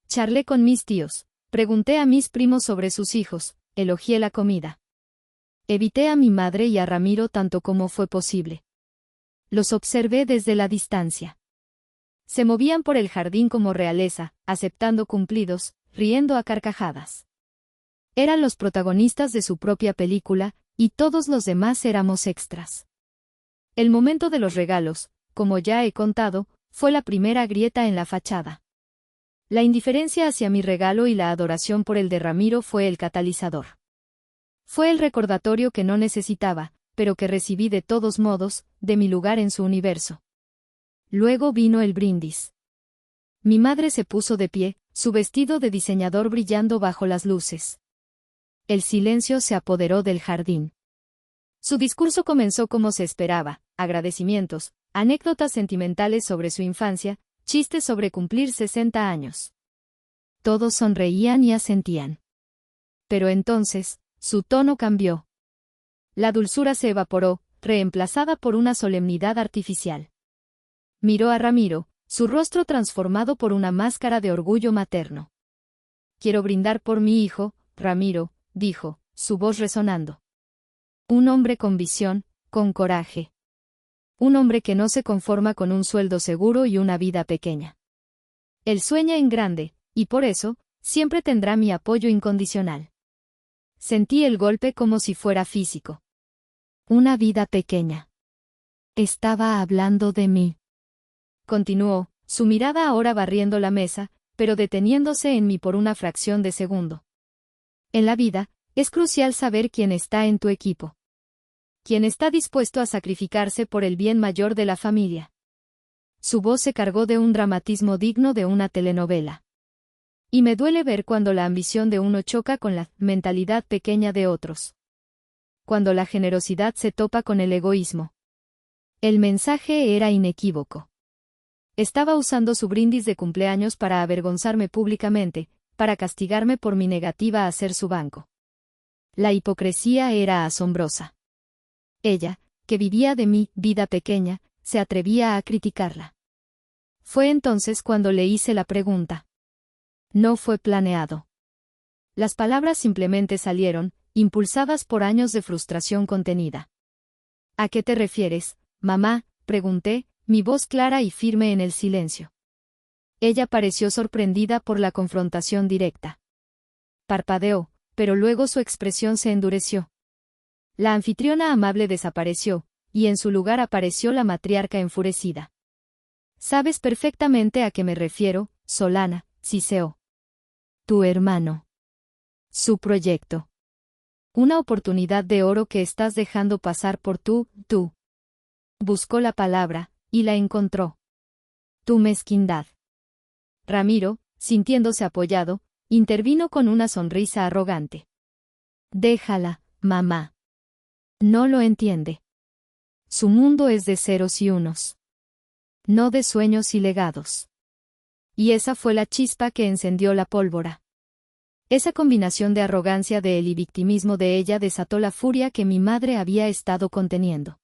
Charlé con mis tíos, pregunté a mis primos sobre sus hijos, elogié la comida. Evité a mi madre y a Ramiro tanto como fue posible. Los observé desde la distancia. Se movían por el jardín como realeza, aceptando cumplidos, riendo a carcajadas. Eran los protagonistas de su propia película, y todos los demás éramos extras. El momento de los regalos, como ya he contado, fue la primera grieta en la fachada. La indiferencia hacia mi regalo y la adoración por el de Ramiro fue el catalizador. Fue el recordatorio que no necesitaba, pero que recibí de todos modos, de mi lugar en su universo. Luego vino el brindis. Mi madre se puso de pie, su vestido de diseñador brillando bajo las luces. El silencio se apoderó del jardín. Su discurso comenzó como se esperaba, agradecimientos, anécdotas sentimentales sobre su infancia, chistes sobre cumplir 60 años. Todos sonreían y asentían. Pero entonces, su tono cambió. La dulzura se evaporó, reemplazada por una solemnidad artificial. Miró a Ramiro, su rostro transformado por una máscara de orgullo materno. «Quiero brindar por mi hijo, Ramiro», dijo, su voz resonando. «Un hombre con visión, con coraje. Un hombre que no se conforma con un sueldo seguro y una vida pequeña. Él sueña en grande, y por eso, siempre tendrá mi apoyo incondicional». Sentí el golpe como si fuera físico. Una vida pequeña. Estaba hablando de mí. Continuó, su mirada ahora barriendo la mesa, pero deteniéndose en mí por una fracción de segundo. En la vida, es crucial saber quién está en tu equipo. Quién está dispuesto a sacrificarse por el bien mayor de la familia. Su voz se cargó de un dramatismo digno de una telenovela. Y me duele ver cuando la ambición de uno choca con la mentalidad pequeña de otros. Cuando la generosidad se topa con el egoísmo. El mensaje era inequívoco. Estaba usando su brindis de cumpleaños para avergonzarme públicamente, para castigarme por mi negativa a ser su banco. La hipocresía era asombrosa. Ella, que vivía de mi vida pequeña, se atrevía a criticarla. Fue entonces cuando le hice la pregunta. No fue planeado. Las palabras simplemente salieron, impulsadas por años de frustración contenida. ¿A qué te refieres, mamá?, pregunté, mi voz clara y firme en el silencio. Ella pareció sorprendida por la confrontación directa. Parpadeó, pero luego su expresión se endureció. La anfitriona amable desapareció, y en su lugar apareció la matriarca enfurecida. Sabes perfectamente a qué me refiero, Solana, siseó. Tu hermano. Su proyecto. Una oportunidad de oro que estás dejando pasar por tú. Buscó la palabra, y la encontró. Tu mezquindad. Ramiro, sintiéndose apoyado, intervino con una sonrisa arrogante. Déjala, mamá. No lo entiende. Su mundo es de ceros y unos. No de sueños y legados. Y esa fue la chispa que encendió la pólvora. Esa combinación de arrogancia de él y victimismo de ella desató la furia que mi madre había estado conteniendo.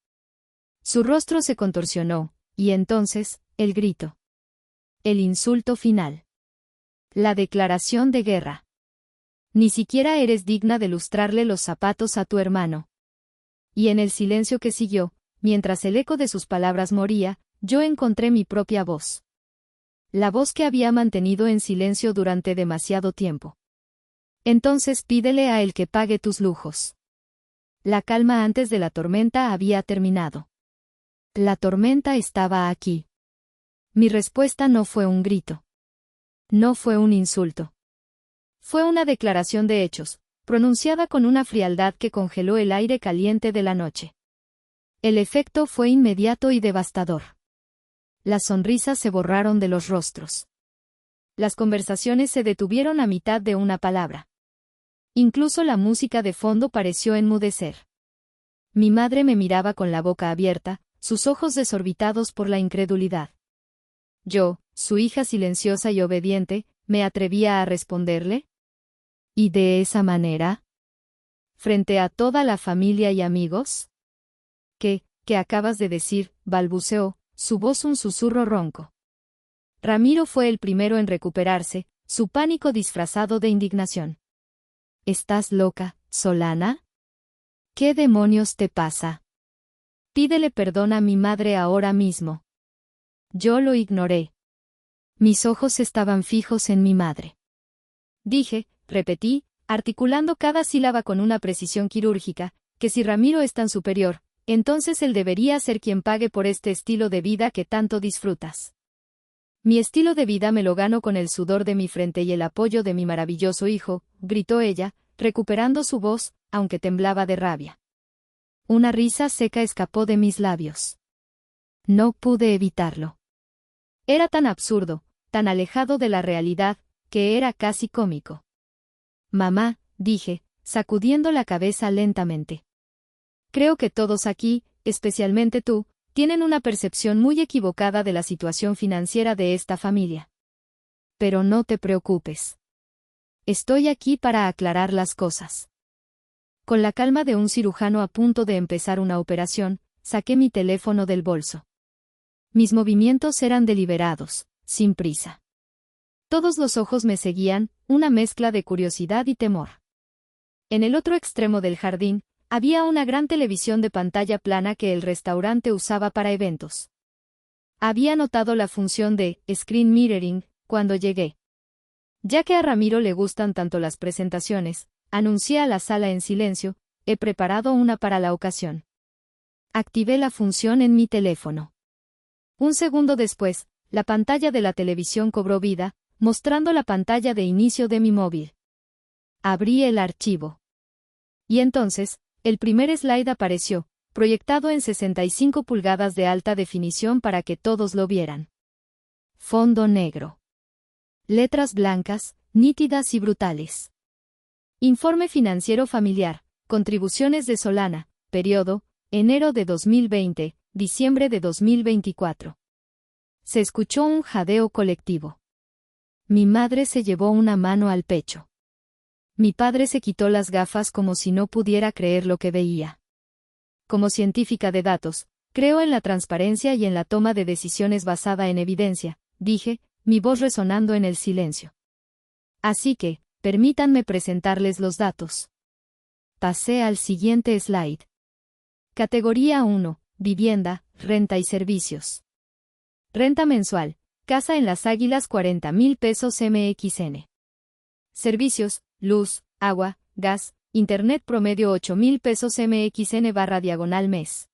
Su rostro se contorsionó, y entonces, el grito. El insulto final. La declaración de guerra. Ni siquiera eres digna de lustrarle los zapatos a tu hermano. Y en el silencio que siguió, mientras el eco de sus palabras moría, yo encontré mi propia voz. La voz que había mantenido en silencio durante demasiado tiempo. Entonces pídele a él que pague tus lujos. La calma antes de la tormenta había terminado. La tormenta estaba aquí. Mi respuesta no fue un grito. No fue un insulto. Fue una declaración de hechos, pronunciada con una frialdad que congeló el aire caliente de la noche. El efecto fue inmediato y devastador. Las sonrisas se borraron de los rostros. Las conversaciones se detuvieron a mitad de una palabra. Incluso la música de fondo pareció enmudecer. Mi madre me miraba con la boca abierta, sus ojos desorbitados por la incredulidad. Yo, su hija silenciosa y obediente, ¿me atrevía a responderle? ¿Y de esa manera? ¿Frente a toda la familia y amigos? ¿Qué acabas de decir?, balbuceó, su voz un susurro ronco. Ramiro fue el primero en recuperarse, su pánico disfrazado de indignación. ¿Estás loca, Solana? ¿Qué demonios te pasa? Pídele perdón a mi madre ahora mismo. Yo lo ignoré. Mis ojos estaban fijos en mi madre. Dije, repetí, articulando cada sílaba con una precisión quirúrgica, que si Ramiro es tan superior, entonces él debería ser quien pague por este estilo de vida que tanto disfrutas. Mi estilo de vida me lo gano con el sudor de mi frente y el apoyo de mi maravilloso hijo, gritó ella, recuperando su voz, aunque temblaba de rabia. Una risa seca escapó de mis labios. No pude evitarlo. Era tan absurdo, tan alejado de la realidad, que era casi cómico. Mamá, dije, sacudiendo la cabeza lentamente. Creo que todos aquí, especialmente tú, tienen una percepción muy equivocada de la situación financiera de esta familia. Pero no te preocupes. Estoy aquí para aclarar las cosas. Con la calma de un cirujano a punto de empezar una operación, saqué mi teléfono del bolso. Mis movimientos eran deliberados, sin prisa. Todos los ojos me seguían, una mezcla de curiosidad y temor. En el otro extremo del jardín, había una gran televisión de pantalla plana que el restaurante usaba para eventos. Había notado la función de screen mirroring cuando llegué. Ya que a Ramiro le gustan tanto las presentaciones, anuncié a la sala en silencio, he preparado una para la ocasión. Activé la función en mi teléfono. Un segundo después, la pantalla de la televisión cobró vida, mostrando la pantalla de inicio de mi móvil. Abrí el archivo. Y entonces, el primer slide apareció, proyectado en 65 pulgadas de alta definición para que todos lo vieran. Fondo negro. Letras blancas, nítidas y brutales. Informe financiero familiar, contribuciones de Solana, periodo, enero de 2020, diciembre de 2024. Se escuchó un jadeo colectivo. Mi madre se llevó una mano al pecho. Mi padre se quitó las gafas como si no pudiera creer lo que veía. Como científica de datos, creo en la transparencia y en la toma de decisiones basada en evidencia, dije, mi voz resonando en el silencio. Así que, permítanme presentarles los datos. Pasé al siguiente slide. Categoría 1, vivienda, renta y servicios. Renta mensual, casa en Las Águilas 40,000 pesos MXN. Servicios, luz, agua, gas, internet promedio 8,000 pesos MXN/diagonal mes.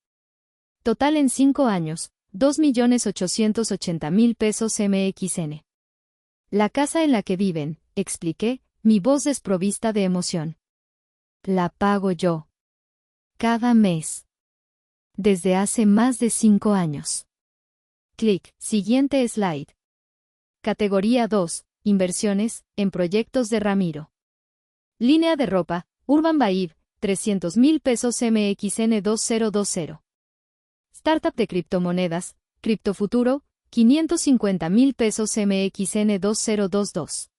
Total en 5 años, 2,880,000 pesos MXN. La casa en la que viven, expliqué, mi voz desprovista de emoción. La pago yo. Cada mes. Desde hace más de 5 años. Clic, siguiente slide. Categoría 2, inversiones, en proyectos de Ramiro. Línea de ropa, Urban Vibe, 300,000 pesos MXN 2020. Startup de criptomonedas, Criptofuturo, 550,000 pesos MXN 2022.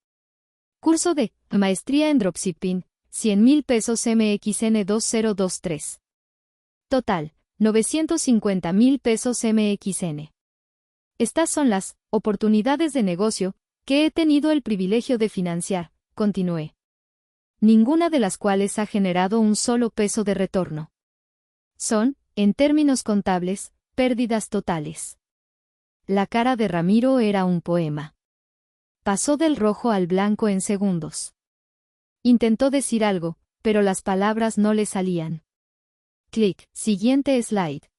Curso de maestría en dropshipping, 100,000 pesos MXN 2023. Total, 950,000 pesos MXN. Estas son las oportunidades de negocio que he tenido el privilegio de financiar, continué. Ninguna de las cuales ha generado un solo peso de retorno. Son, en términos contables, pérdidas totales. La cara de Ramiro era un poema. Pasó del rojo al blanco en segundos. Intentó decir algo, pero las palabras no le salían. Clic, siguiente slide.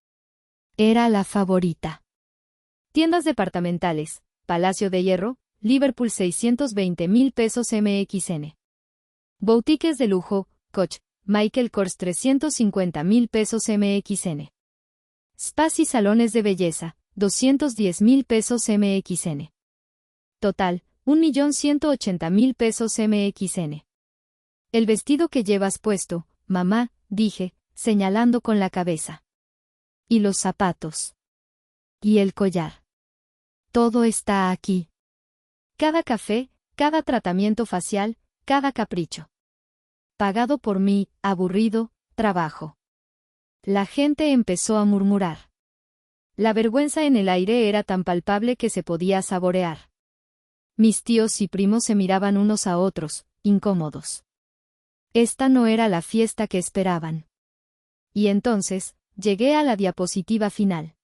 Era la favorita. Tiendas departamentales, Palacio de Hierro, Liverpool 620,000 pesos MXN. Boutiques de lujo, Coach, Michael Kors 350,000 pesos MXN. Spas y salones de belleza, 210,000 pesos MXN. Total, 1,180,000 pesos MXN. El vestido que llevas puesto, mamá, dije, señalando con la cabeza. Y los zapatos. Y el collar. Todo está aquí. Cada café, cada tratamiento facial, cada capricho. Pagado por mi, aburrido, trabajo. La gente empezó a murmurar. La vergüenza en el aire era tan palpable que se podía saborear. Mis tíos y primos se miraban unos a otros, incómodos. Esta no era la fiesta que esperaban. Y entonces, llegué a la diapositiva final.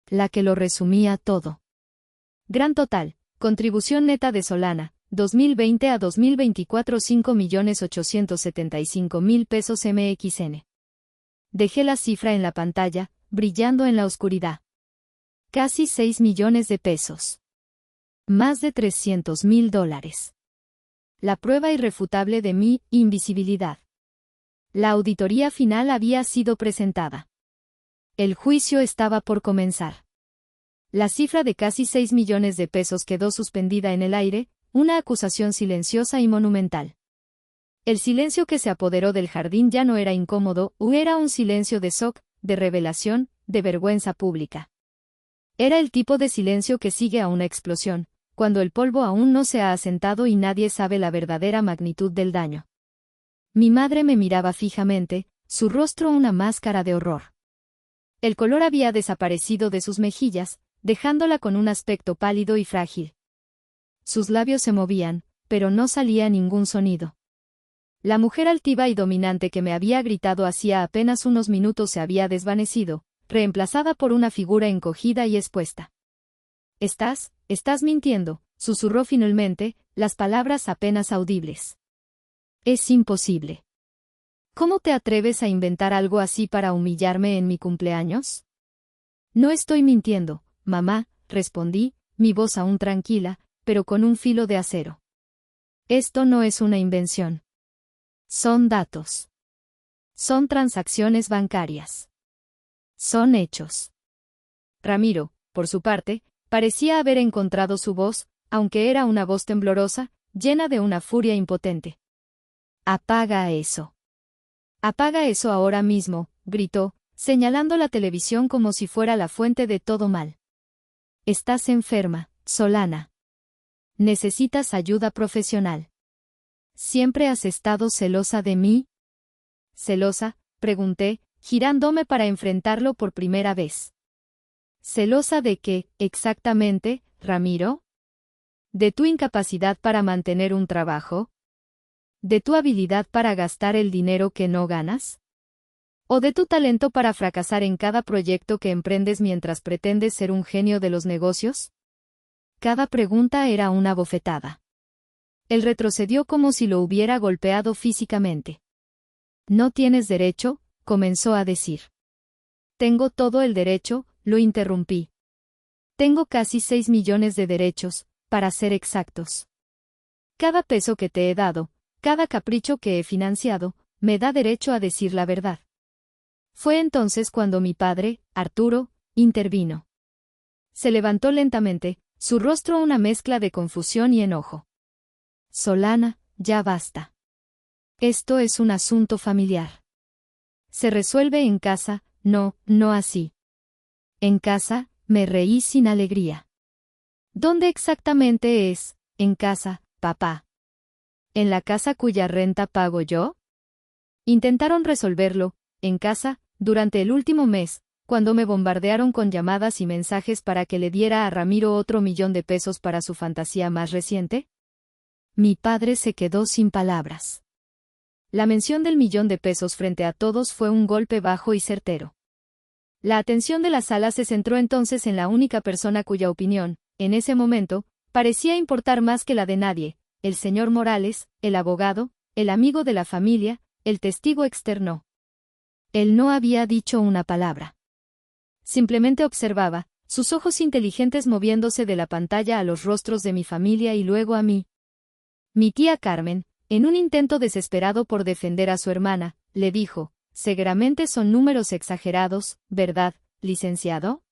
La que lo resumía todo. Gran total, contribución neta de Solana, 2020 a 2024 5,875,000 pesos MXN. Dejé la cifra en la pantalla, brillando en la oscuridad. Casi 6 millones de pesos. Más de $300,000. La prueba irrefutable de mi invisibilidad. La auditoría final había sido presentada. El juicio estaba por comenzar. La cifra de casi 6 millones de pesos quedó suspendida en el aire, una acusación silenciosa y monumental. El silencio que se apoderó del jardín ya no era incómodo, era un silencio de shock, de revelación, de vergüenza pública. Era el tipo de silencio que sigue a una explosión, cuando el polvo aún no se ha asentado y nadie sabe la verdadera magnitud del daño. Mi madre me miraba fijamente, su rostro una máscara de horror. El color había desaparecido de sus mejillas, dejándola con un aspecto pálido y frágil. Sus labios se movían, pero no salía ningún sonido. La mujer altiva y dominante que me había gritado hacía apenas unos minutos se había desvanecido, reemplazada por una figura encogida y expuesta. Estás mintiendo, susurró finalmente, las palabras apenas audibles. Es imposible. ¿Cómo te atreves a inventar algo así para humillarme en mi cumpleaños? No estoy mintiendo, mamá, respondí, mi voz aún tranquila, pero con un filo de acero. Esto no es una invención. Son datos. Son transacciones bancarias. Son hechos. Ramiro, por su parte, parecía haber encontrado su voz, aunque era una voz temblorosa, llena de una furia impotente. «Apaga eso. Apaga eso ahora mismo», gritó, señalando la televisión como si fuera la fuente de todo mal. «Estás enferma, Solana. Necesitas ayuda profesional. ¿Siempre has estado celosa de mí?» «¿Celosa?», pregunté, girándome para enfrentarlo por primera vez. «¿Celosa de qué, exactamente, Ramiro? ¿De tu incapacidad para mantener un trabajo? ¿De tu habilidad para gastar el dinero que no ganas? ¿O de tu talento para fracasar en cada proyecto que emprendes mientras pretendes ser un genio de los negocios?» Cada pregunta era una bofetada. Él retrocedió como si lo hubiera golpeado físicamente. «No tienes derecho», comenzó a decir. «Tengo todo el derecho», lo interrumpí. «Tengo casi 6 millones de derechos, para ser exactos. Cada peso que te he dado, cada capricho que he financiado, me da derecho a decir la verdad». Fue entonces cuando mi padre, Arturo, intervino. Se levantó lentamente, su rostro una mezcla de confusión y enojo. «Solana, ya basta. Esto es un asunto familiar. Se resuelve en casa, no así». «¿En casa?», me reí sin alegría. «¿Dónde exactamente es, en casa, papá? ¿En la casa cuya renta pago yo?» Intentaron resolverlo, en casa, durante el último mes, cuando me bombardearon con llamadas y mensajes para que le diera a Ramiro otro $1.000.000 para su fantasía más reciente. Mi padre se quedó sin palabras. La mención del $1.000.000 frente a todos fue un golpe bajo y certero. La atención de la sala se centró entonces en la única persona cuya opinión, en ese momento, parecía importar más que la de nadie, el señor Morales, el abogado, el amigo de la familia, el testigo externo. Él no había dicho una palabra. Simplemente observaba, sus ojos inteligentes moviéndose de la pantalla a los rostros de mi familia y luego a mí. Mi tía Carmen, en un intento desesperado por defender a su hermana, le dijo: «Seguramente son números exagerados, ¿verdad, licenciado?»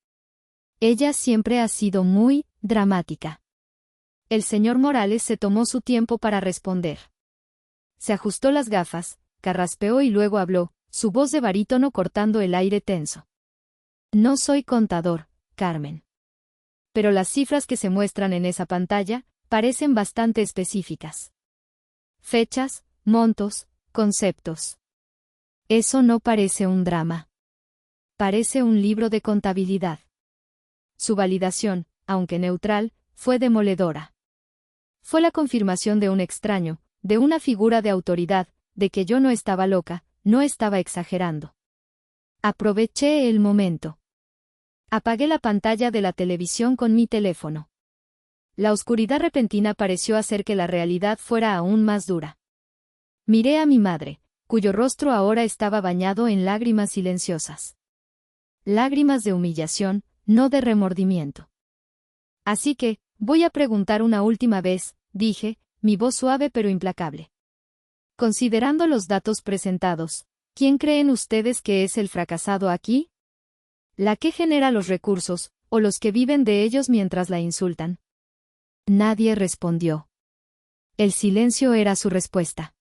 Ella siempre ha sido muy dramática. El señor Morales se tomó su tiempo para responder. Se ajustó las gafas, carraspeó y luego habló, su voz de barítono cortando el aire tenso. «No soy contador, Carmen. Pero las cifras que se muestran en esa pantalla parecen bastante específicas. Fechas, montos, conceptos. Eso no parece un drama. Parece un libro de contabilidad». Su validación, aunque neutral, fue demoledora. Fue la confirmación de un extraño, de una figura de autoridad, de que yo no estaba loca, no estaba exagerando. Aproveché el momento. Apagué la pantalla de la televisión con mi teléfono. La oscuridad repentina pareció hacer que la realidad fuera aún más dura. Miré a mi madre, cuyo rostro ahora estaba bañado en lágrimas silenciosas. Lágrimas de humillación, no de remordimiento. «Así que, voy a preguntar una última vez», dije, mi voz suave pero implacable. «Considerando los datos presentados, ¿quién creen ustedes que es el fracasado aquí? ¿La que genera los recursos, o los que viven de ellos mientras la insultan?» Nadie respondió. El silencio era su respuesta.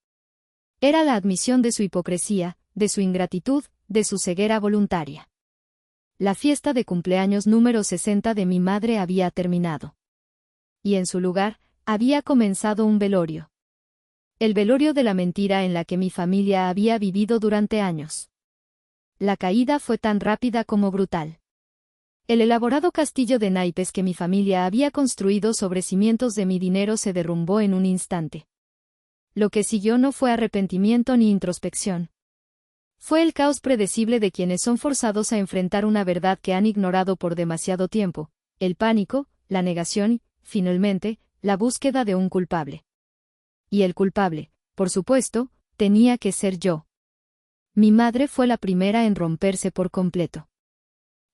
Era la admisión de su hipocresía, de su ingratitud, de su ceguera voluntaria. La fiesta de cumpleaños número 60 de mi madre había terminado. Y en su lugar, había comenzado un velorio. El velorio de la mentira en la que mi familia había vivido durante años. La caída fue tan rápida como brutal. El elaborado castillo de naipes que mi familia había construido sobre cimientos de mi dinero se derrumbó en un instante. Lo que siguió no fue arrepentimiento ni introspección. Fue el caos predecible de quienes son forzados a enfrentar una verdad que han ignorado por demasiado tiempo, el pánico, la negación y, finalmente, la búsqueda de un culpable. Y el culpable, por supuesto, tenía que ser yo. Mi madre fue la primera en romperse por completo.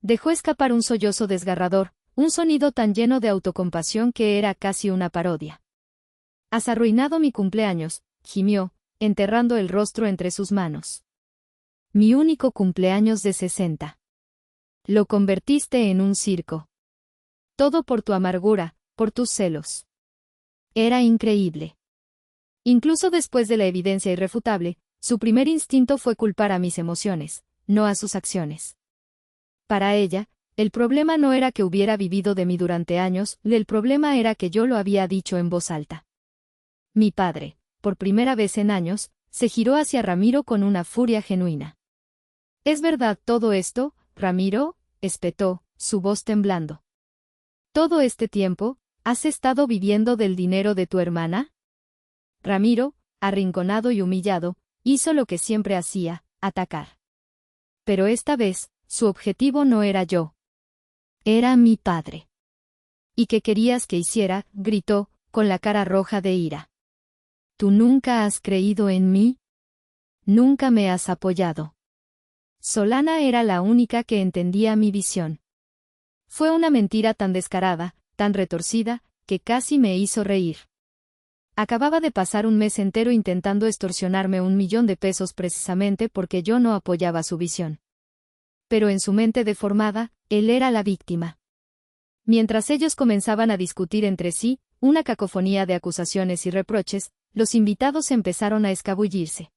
Dejó escapar un sollozo desgarrador, un sonido tan lleno de autocompasión que era casi una parodia. «Has arruinado mi cumpleaños», gimió, enterrando el rostro entre sus manos. «Mi único cumpleaños de 60. Lo convertiste en un circo. Todo por tu amargura, por tus celos. Era increíble. Incluso después de la evidencia irrefutable, su primer instinto fue culpar a mis emociones, no a sus acciones. Para ella, el problema no era que hubiera vivido de mí durante años, el problema era que yo lo había dicho en voz alta. Mi padre, por primera vez en años, se giró hacia Ramiro con una furia genuina. ¿Es verdad todo esto, Ramiro?, espetó, su voz temblando. ¿Todo este tiempo, has estado viviendo del dinero de tu hermana? Ramiro, arrinconado y humillado, hizo lo que siempre hacía, atacar. Pero esta vez, su objetivo no era yo. Era mi padre. ¿Y qué querías que hiciera?, gritó, con la cara roja de ira. ¿Tú nunca has creído en mí? Nunca me has apoyado. Solana era la única que entendía mi visión. Fue una mentira tan descarada, tan retorcida, que casi me hizo reír. Acababa de pasar un mes entero intentando extorsionarme $1.000.000 precisamente porque yo no apoyaba su visión. Pero en su mente deformada, él era la víctima. Mientras ellos comenzaban a discutir entre sí, una cacofonía de acusaciones y reproches, los invitados empezaron a escabullirse.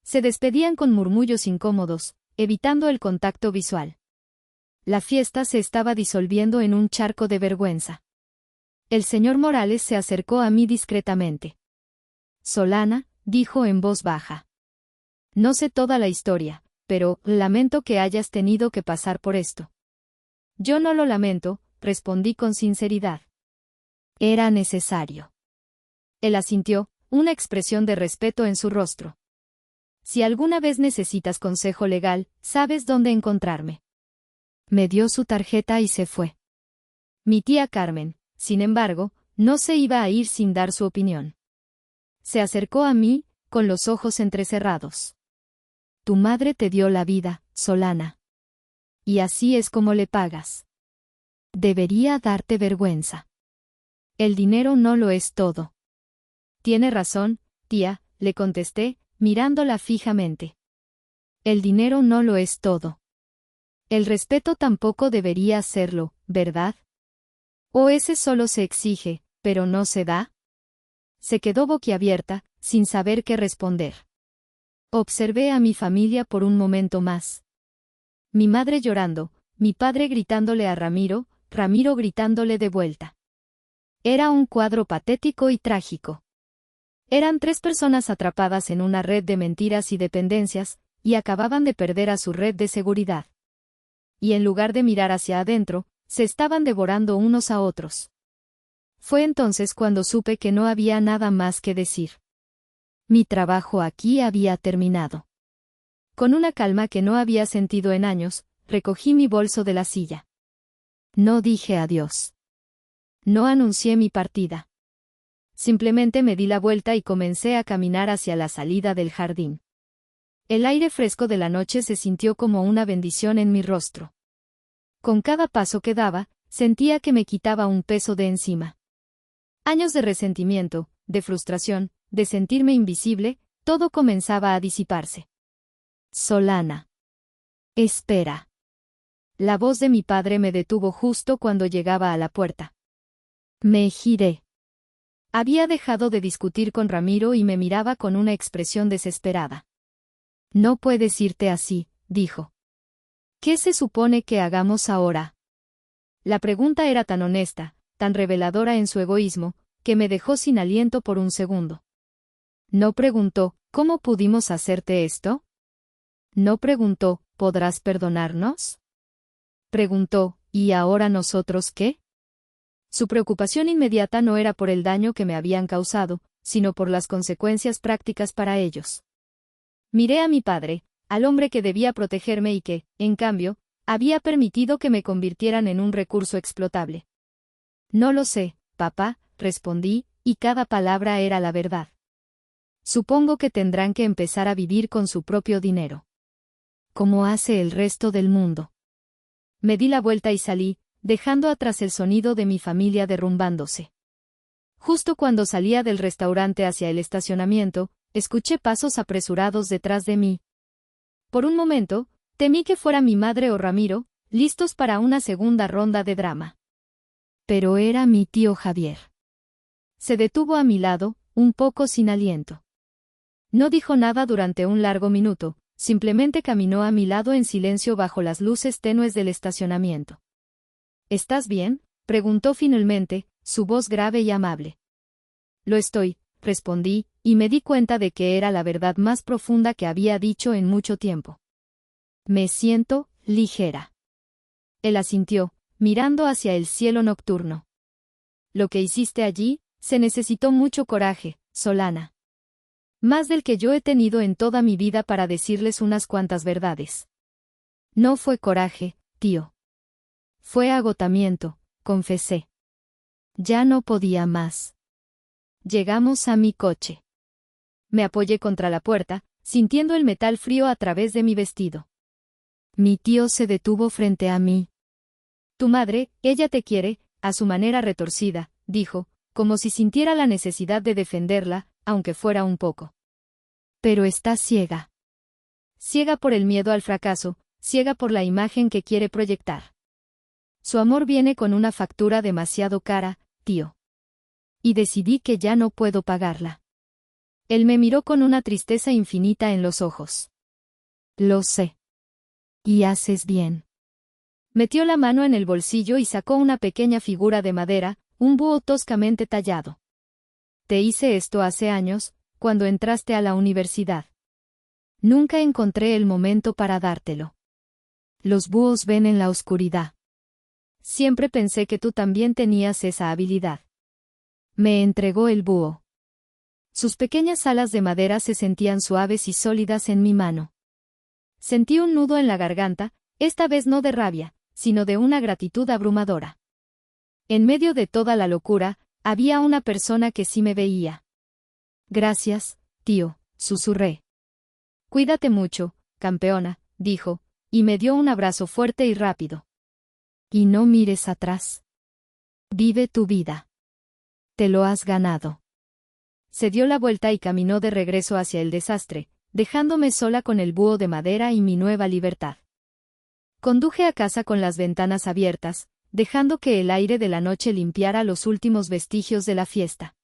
Se despedían con murmullos incómodos, evitando el contacto visual. La fiesta se estaba disolviendo en un charco de vergüenza. El señor Morales se acercó a mí discretamente. Solana, dijo en voz baja. No sé toda la historia, pero lamento que hayas tenido que pasar por esto. Yo no lo lamento, respondí con sinceridad. Era necesario. Él asintió, una expresión de respeto en su rostro. Si alguna vez necesitas consejo legal, sabes dónde encontrarme. Me dio su tarjeta y se fue. Mi tía Carmen, sin embargo, no se iba a ir sin dar su opinión. Se acercó a mí, con los ojos entrecerrados. Tu madre te dio la vida, Solana. Y así es como le pagas. Debería darte vergüenza. El dinero no lo es todo. Tiene razón, tía, le contesté, mirándola fijamente. El dinero no lo es todo. El respeto tampoco debería serlo, ¿verdad? O ese solo se exige, pero no se da. Se quedó boquiabierta, sin saber qué responder. Observé a mi familia por un momento más. Mi madre llorando, mi padre gritándole a Ramiro, Ramiro gritándole de vuelta. Era un cuadro patético y trágico. Eran 3 personas atrapadas en una red de mentiras y dependencias, y acababan de perder a su red de seguridad. Y en lugar de mirar hacia adentro, se estaban devorando unos a otros. Fue entonces cuando supe que no había nada más que decir. Mi trabajo aquí había terminado. Con una calma que no había sentido en años, recogí mi bolso de la silla. No dije adiós. No anuncié mi partida. Simplemente me di la vuelta y comencé a caminar hacia la salida del jardín. El aire fresco de la noche se sintió como una bendición en mi rostro. Con cada paso que daba, sentía que me quitaba un peso de encima. Años de resentimiento, de frustración, de sentirme invisible, todo comenzaba a disiparse. Solana. Espera. La voz de mi padre me detuvo justo cuando llegaba a la puerta. Me giré. Había dejado de discutir con Ramiro y me miraba con una expresión desesperada. No puedes irte así, dijo. ¿Qué se supone que hagamos ahora? La pregunta era tan honesta, tan reveladora en su egoísmo, que me dejó sin aliento por un segundo. No preguntó, ¿cómo pudimos hacerte esto? No preguntó, ¿podrás perdonarnos? Preguntó, ¿y ahora nosotros qué? Su preocupación inmediata no era por el daño que me habían causado, sino por las consecuencias prácticas para ellos. Miré a mi padre, al hombre que debía protegerme y que, en cambio, había permitido que me convirtieran en un recurso explotable. No lo sé, papá, respondí, y cada palabra era la verdad. Supongo que tendrán que empezar a vivir con su propio dinero. Como hace el resto del mundo. Me di la vuelta y salí, dejando atrás el sonido de mi familia derrumbándose. Justo cuando salía del restaurante hacia el estacionamiento, escuché pasos apresurados detrás de mí. Por un momento, temí que fuera mi madre o Ramiro, listos para una segunda ronda de drama. Pero era mi tío Javier. Se detuvo a mi lado, un poco sin aliento. No dijo nada durante un largo minuto, simplemente caminó a mi lado en silencio bajo las luces tenues del estacionamiento. ¿Estás bien?, preguntó finalmente, su voz grave y amable. Lo estoy, respondí, y me di cuenta de que era la verdad más profunda que había dicho en mucho tiempo. Me siento ligera. Él asintió, mirando hacia el cielo nocturno. Lo que hiciste allí, se necesitó mucho coraje, Solana. Más del que yo he tenido en toda mi vida para decirles unas cuantas verdades. No fue coraje, tío. Fue agotamiento, confesé. Ya no podía más. Llegamos a mi coche. Me apoyé contra la puerta, sintiendo el metal frío a través de mi vestido. Mi tío se detuvo frente a mí. Tu madre, ella te quiere, a su manera retorcida, dijo, como si sintiera la necesidad de defenderla, aunque fuera un poco. Pero está ciega. Ciega por el miedo al fracaso, ciega por la imagen que quiere proyectar. Su amor viene con una factura demasiado cara, tío. Y decidí que ya no puedo pagarla. Él me miró con una tristeza infinita en los ojos. Lo sé. Y haces bien. Metió la mano en el bolsillo y sacó una pequeña figura de madera, un búho toscamente tallado. Te hice esto hace años, cuando entraste a la universidad. Nunca encontré el momento para dártelo. Los búhos ven en la oscuridad. Siempre pensé que tú también tenías esa habilidad. Me entregó el búho. Sus pequeñas alas de madera se sentían suaves y sólidas en mi mano. Sentí un nudo en la garganta, esta vez no de rabia, sino de una gratitud abrumadora. En medio de toda la locura, había una persona que sí me veía. Gracias, tío, susurré. Cuídate mucho, campeona, dijo, y me dio un abrazo fuerte y rápido. Y no mires atrás. Vive tu vida. Te lo has ganado. Se dio la vuelta y caminó de regreso hacia el desastre, dejándome sola con el búho de madera y mi nueva libertad. Conduje a casa con las ventanas abiertas, dejando que el aire de la noche limpiara los últimos vestigios de la fiesta.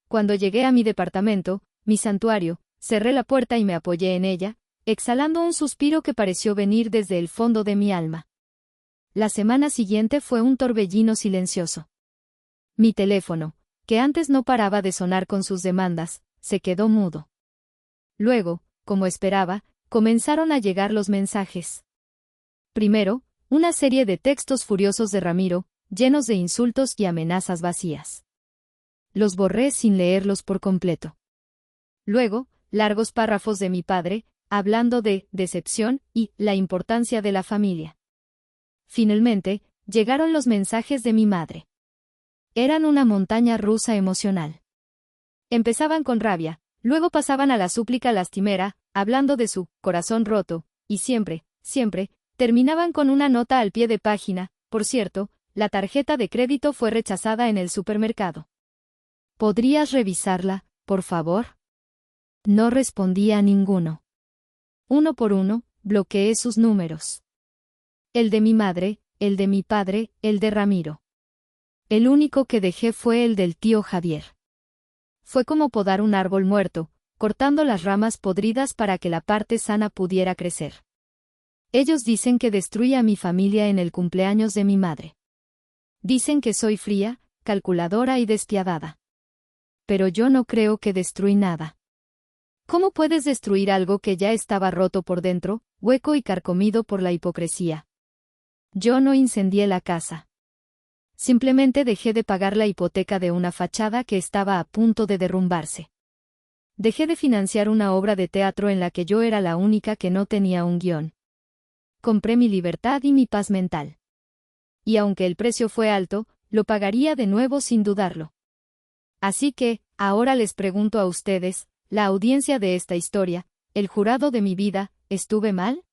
Cuando llegué a mi departamento, mi santuario, cerré la puerta y me apoyé en ella, exhalando un suspiro que pareció venir desde el fondo de mi alma. La semana siguiente fue un torbellino silencioso. Mi teléfono, que antes no paraba de sonar con sus demandas, se quedó mudo. Luego, como esperaba, comenzaron a llegar los mensajes. Primero, una serie de textos furiosos de Ramiro, llenos de insultos y amenazas vacías. Los borré sin leerlos por completo. Luego, largos párrafos de mi padre, hablando de decepción y la importancia de la familia. Finalmente, llegaron los mensajes de mi madre. Eran una montaña rusa emocional. Empezaban con rabia, luego pasaban a la súplica lastimera, hablando de su corazón roto, y siempre, terminaban con una nota al pie de página. Por cierto, la tarjeta de crédito fue rechazada en el supermercado. ¿Podrías revisarla, por favor? No respondí a ninguno. Uno por uno, bloqueé sus números. El de mi madre, el de mi padre, el de Ramiro. El único que dejé fue el del tío Javier. Fue como podar un árbol muerto, cortando las ramas podridas para que la parte sana pudiera crecer. Ellos dicen que destruí a mi familia en el cumpleaños de mi madre. Dicen que soy fría, calculadora y despiadada. Pero yo no creo que destruí nada. ¿Cómo puedes destruir algo que ya estaba roto por dentro, hueco y carcomido por la hipocresía? Yo no incendié la casa. Simplemente dejé de pagar la hipoteca de una fachada que estaba a punto de derrumbarse. Dejé de financiar una obra de teatro en la que yo era la única que no tenía un guión. Compré mi libertad y mi paz mental. Y aunque el precio fue alto, lo pagaría de nuevo sin dudarlo. Así que, ahora les pregunto a ustedes, la audiencia de esta historia, el jurado de mi vida, ¿estuve mal?